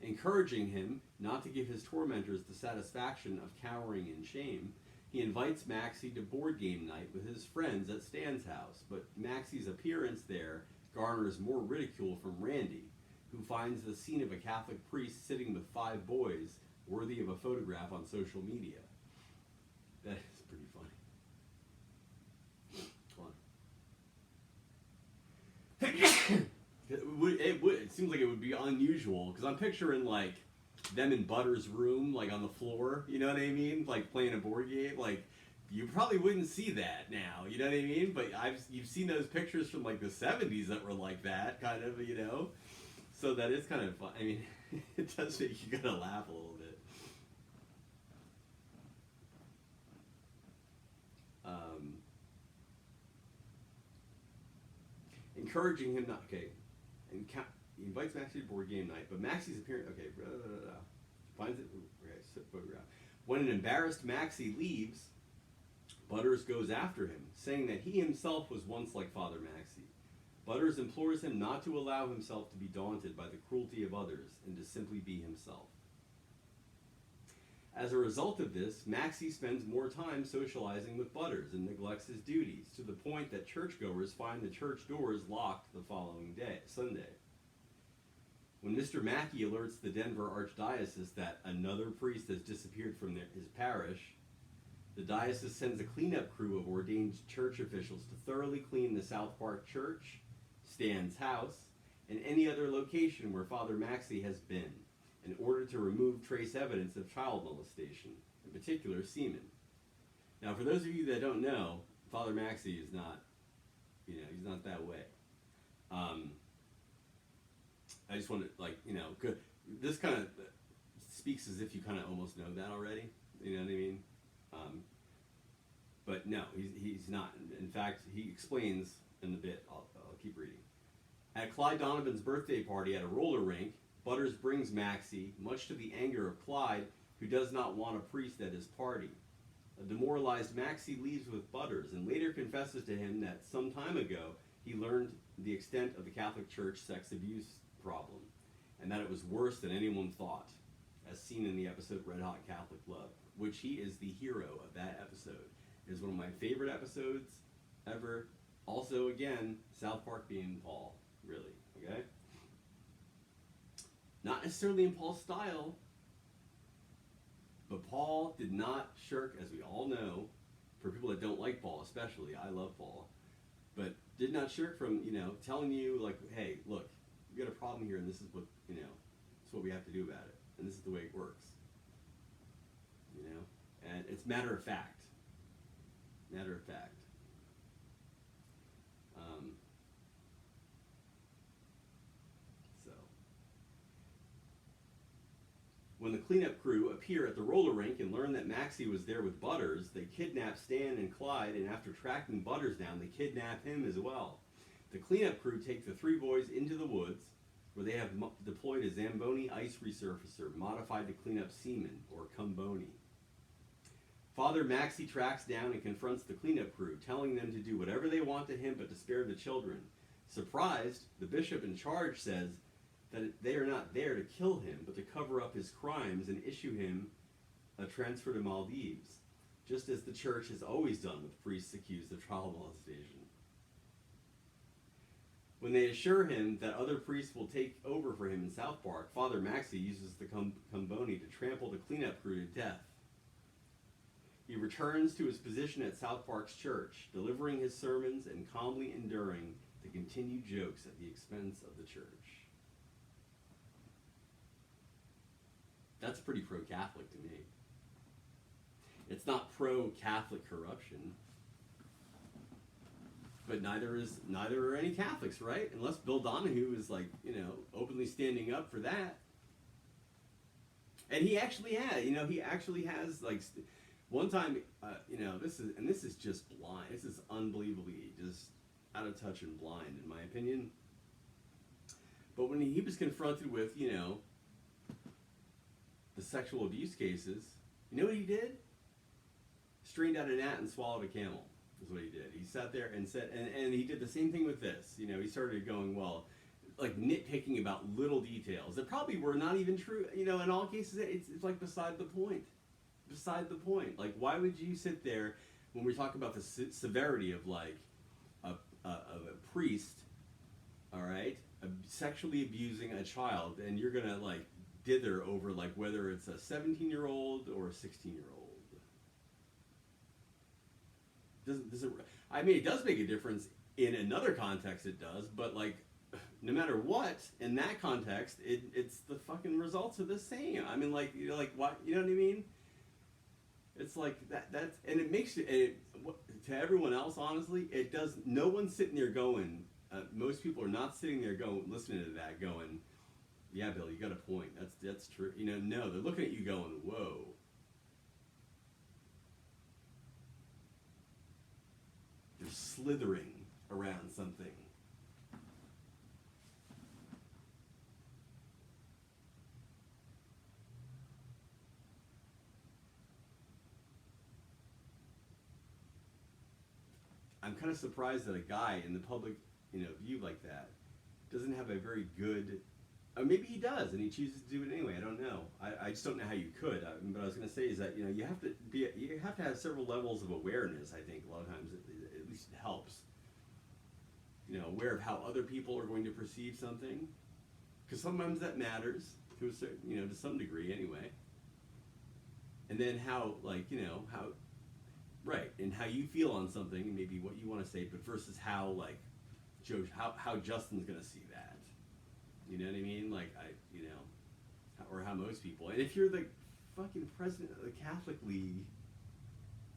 A: Encouraging him not to give his tormentors the satisfaction of cowering in shame, he invites Maxey to board game night with his friends at Stan's house, but Maxey's appearance there garners more ridicule from Randy, who finds the scene of a Catholic priest sitting with 5 boys worthy of a photograph on social media. That is pretty funny. It seems like it would be unusual, because I'm picturing like them in Butters' room, like on the floor, you know what I mean? Like playing a board game. Like, you probably wouldn't see that now, you know what I mean? But you've seen those pictures from like the 70s that were like that, kind of, So that is kind of fun. I mean, it does make you kind of laugh a little bit. Encouraging him not, okay, and he invites Maxey to board game night, but Maxey's appearance, okay, finds it, okay, photograph. When an embarrassed Maxie leaves, Butters goes after him, saying that he himself was once like Father Maxie. Butters implores him not to allow himself to be daunted by the cruelty of others and to simply be himself. As a result of this, Maxie spends more time socializing with Butters and neglects his duties, to the point that churchgoers find the church doors locked the following day, Sunday. When Mr. Mackey alerts the Denver Archdiocese that another priest has disappeared from his parish, the diocese sends a cleanup crew of ordained church officials to thoroughly clean the South Park Church, Stan's house, and any other location where Father Maxie has been, in order to remove trace evidence of child molestation, in particular semen. Now, for those of you that don't know, Father Maxie is not, he's not that way. I just want to, good. This kind of speaks as if you kind of almost know that already. You know what I mean? But no, he's not. In fact, he explains in the bit. I'll keep reading. At Clyde Donovan's birthday party at a roller rink, Butters brings Maxie, much to the anger of Clyde, who does not want a priest at his party. A demoralized Maxie leaves with Butters and later confesses to him that some time ago he learned the extent of the Catholic Church sex abuse problem, and that it was worse than anyone thought, as seen in the episode Red Hot Catholic Love, which he is the hero of that episode. It is one of my favorite episodes ever. Also, again, South Park being Paul, really, okay? Not necessarily in Paul's style, but Paul did not shirk, as we all know, for people that don't like Paul especially. I love Paul, but did not shirk from, telling you, like, hey, look, we got a problem here, and this is what, it's what we have to do about it, and this is the way it works, and it's matter of fact. When the cleanup crew appear at the roller rink and learn that Maxie was there with Butters, they kidnap Stan and Clyde, and after tracking Butters down, they kidnap him as well. The cleanup crew take the three boys into the woods, where they have deployed a Zamboni ice resurfacer modified to clean up semen, or cumboni. Father Maxie tracks down and confronts the cleanup crew, telling them to do whatever they want to him but to spare the children. Surprised, the bishop in charge says that they are not there to kill him, but to cover up his crimes and issue him a transfer to Maldives, just as the church has always done with priests accused of child molestation. When they assure him that other priests will take over for him in South Park, Father Maxie uses the cumboni to trample the cleanup crew to death. He returns to his position at South Park's church, delivering his sermons and calmly enduring the continued jokes at the expense of the church. That's pretty pro-Catholic to me. It's not pro-Catholic corruption, but neither are any Catholics, right? Unless Bill Donahue is openly standing up for that. And he actually has one time, this is just blind. This is unbelievably just out of touch and blind, in my opinion. But when he was confronted with, the sexual abuse cases, you know what he did? Strained out a gnat and swallowed a camel, is what he did. He sat there and said, and he did the same thing with this. He started going, nitpicking about little details that probably were not even true. In all cases, it's beside the point. Beside the point. Why would you sit there when we talk about the severity of a priest, all right, sexually abusing a child, and you're gonna dither over whether it's a 17-year-old or a 16-year-old? Does it? I mean, it does make a difference in another context. It does, but no matter what, in that context, it's the fucking results are the same. I mean, what, you know what I mean? It's that's, and it makes it, to everyone else, honestly, it does. No one's sitting there going. Most people are not sitting there listening to that, going, "Yeah, Bill, you got a point. That's true." No, they're looking at you going, "Whoa." They're slithering around something. I'm kind of surprised that a guy in the public, view like that doesn't have a very good. Maybe he does, and he chooses to do it anyway. I don't know. I just don't know how you could. But I was going to say is that you have to have several levels of awareness. I think a lot of times, at least it helps. Aware of how other people are going to perceive something, because sometimes that matters to a certain, to some degree anyway. And then how, how, right, and how you feel on something, and maybe what you want to say, but versus how, how Justin's going to see that. You know what I mean? Or how most people. And if you're the fucking president of the Catholic League,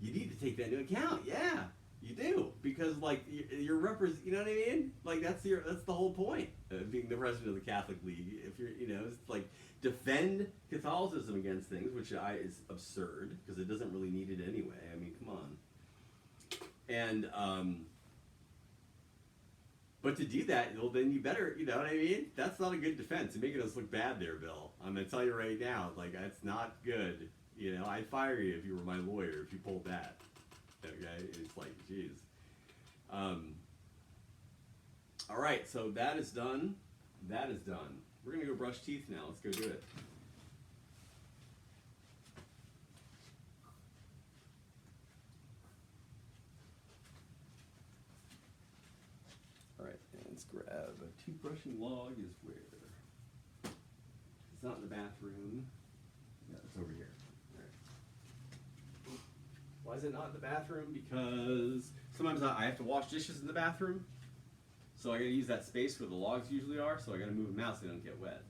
A: you need to take that into account. Yeah, you do, because you're you know what I mean? That's the whole point of being the president of the Catholic League. If you're, it's defend Catholicism against things, which is absurd because it doesn't really need it anyway. I mean, come on. And but to do that, well, then you better, you know what I mean? That's not a good defense. You're making us look bad there, Bill. I'm going to tell you right now, that's not good. I'd fire you if you were my lawyer, if you pulled that. Okay? It's geez. All right, so that is done. That is done. We're going to go brush teeth now. Let's go do it. All right, and let's grab a toothbrushing log is where? It's not in the bathroom. No, it's over here. All right. Why is it not in the bathroom? Because sometimes I have to wash dishes in the bathroom. So I gotta use that space where the logs usually are, so I gotta move them out so they don't get wet.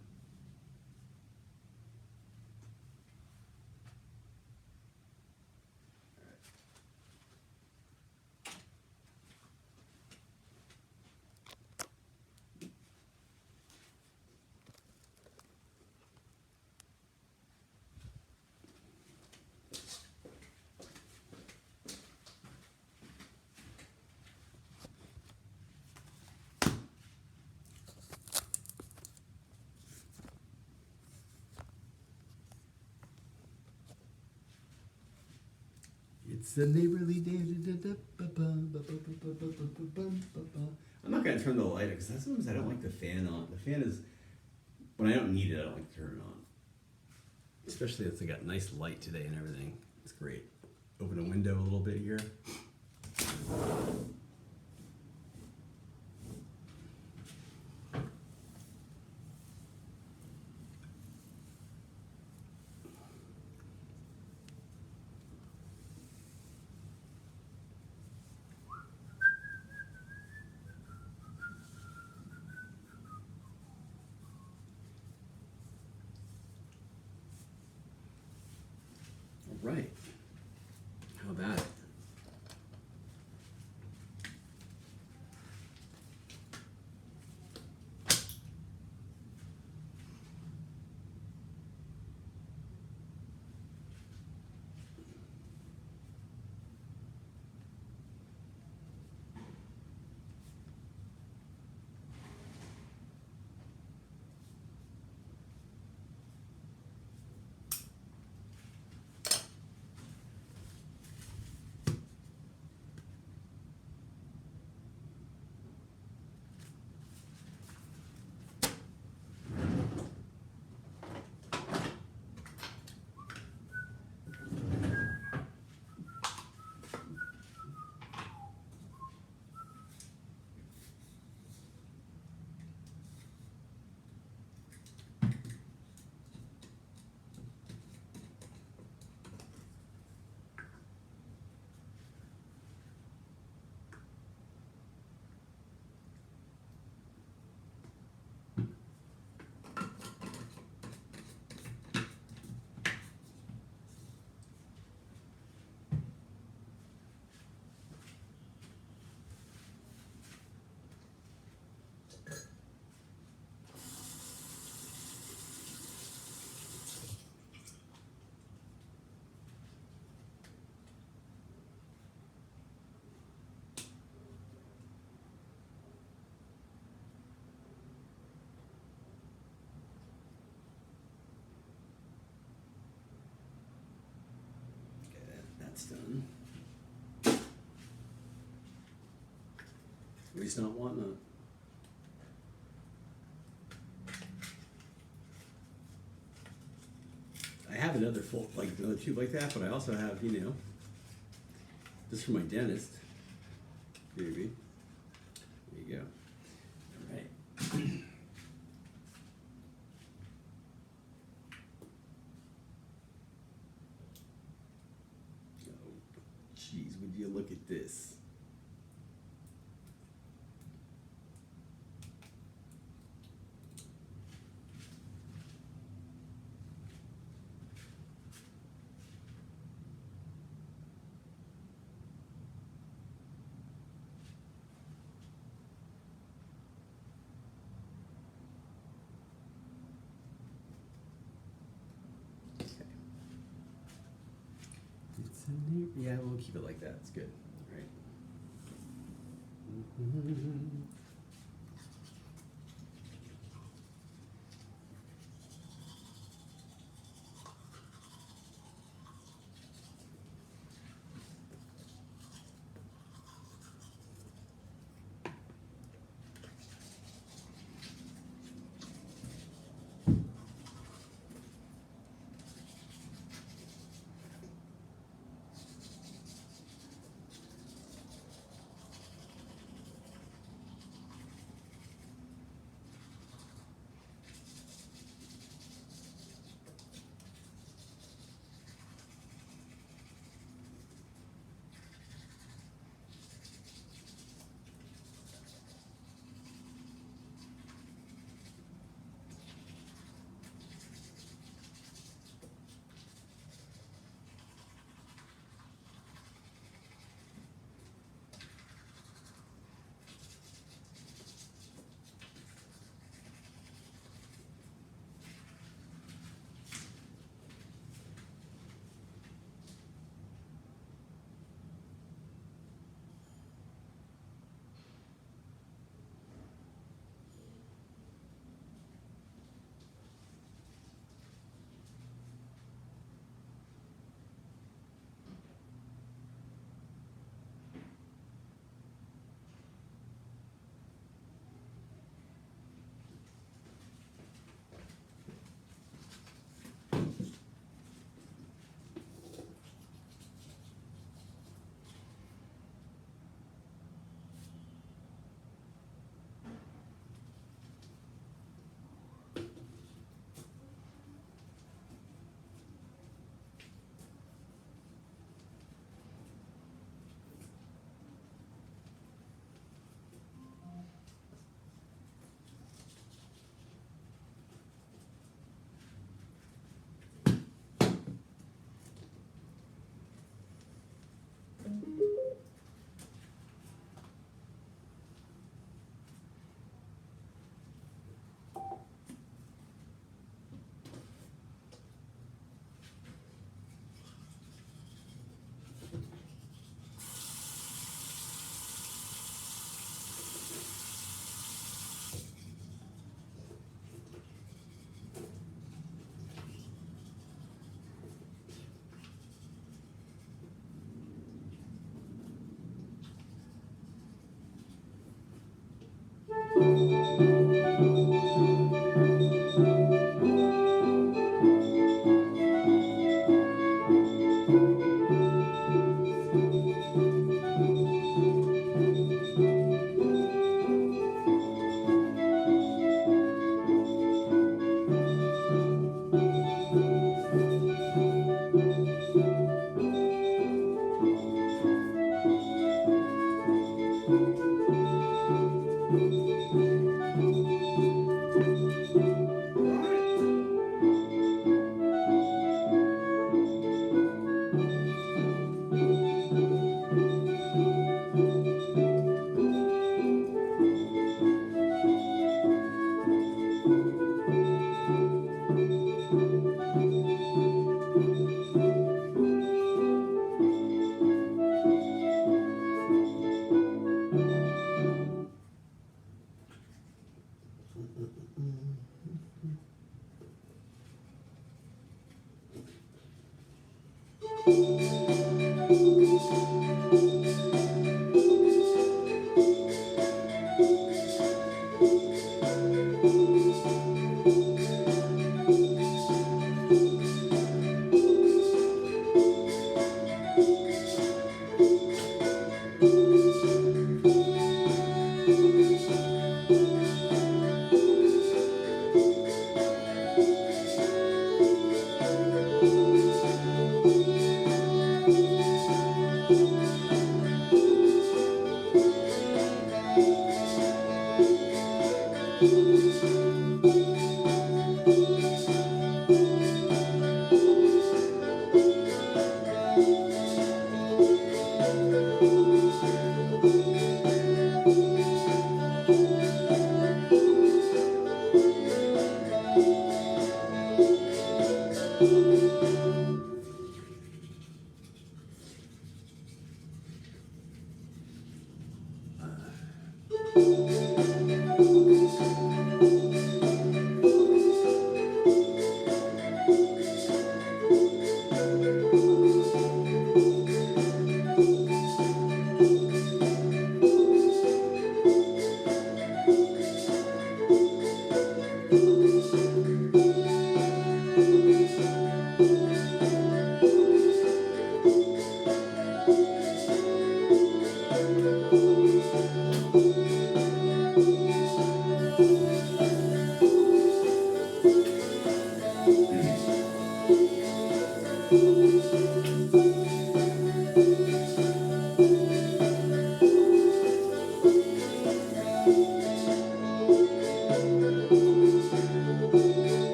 A: It's a neighborly day. I'm not going to turn the light on because sometimes I don't like the fan on. The fan is, when I don't need it, I don't like to turn it on. Especially if they got nice light today and everything. It's great. Open a window a little bit here. Right. How about it? That's done. At least not whatnot. I have another full, like another tube like that, but I also have, you know, this for my dentist. Maybe. There you go. All right. Oh, jeez, would you look at this? Yeah, we'll keep it like that. It's good. All right.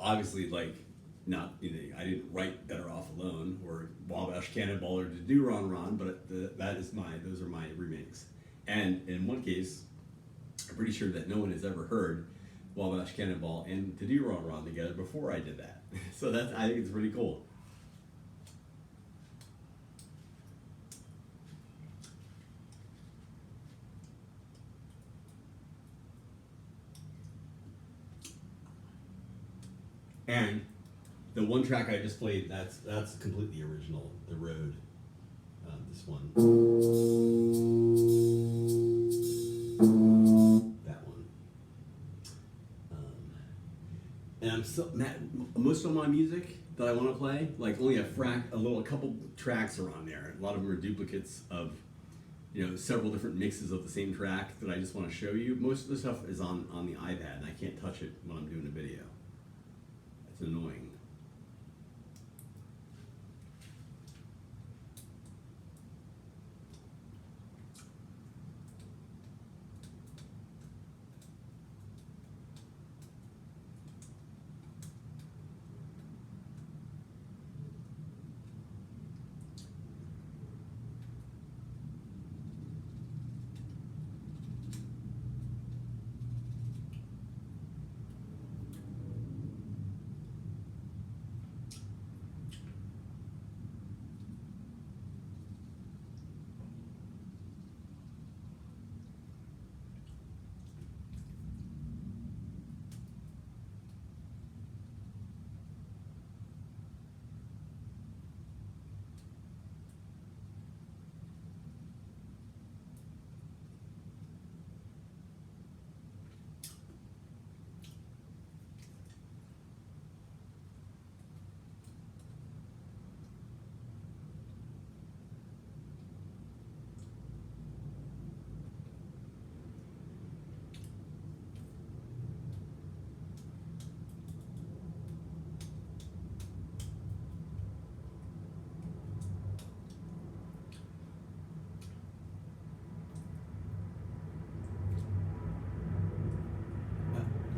A: obviously, like, not, you know, I didn't write Better Off Alone or Wabash Cannonball or To Do Ron Ron, but those are my remakes. And in one case, I'm pretty sure that no one has ever heard Wabash Cannonball and To Do Ron Ron together before I did that. So I think it's pretty cool. And the one track I just played, that's completely original. The Road, this one, that one. And I'm so most of my music that I want to play, like only a couple tracks are on there. A lot of them are duplicates of, you know, several different mixes of the same track that I just want to show you. Most of the stuff is on the iPad, and I can't touch it when I'm doing a video. It's annoying.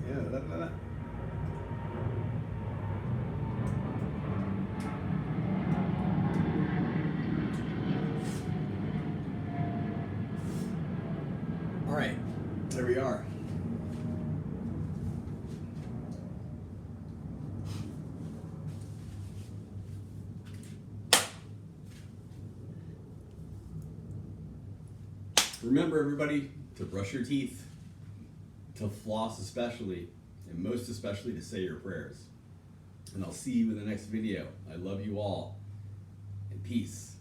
A: Yeah. All right, there we are. Remember, everybody, to brush your teeth, to floss especially, and most especially to say your prayers. And I'll see you in the next video. I love you all, and peace.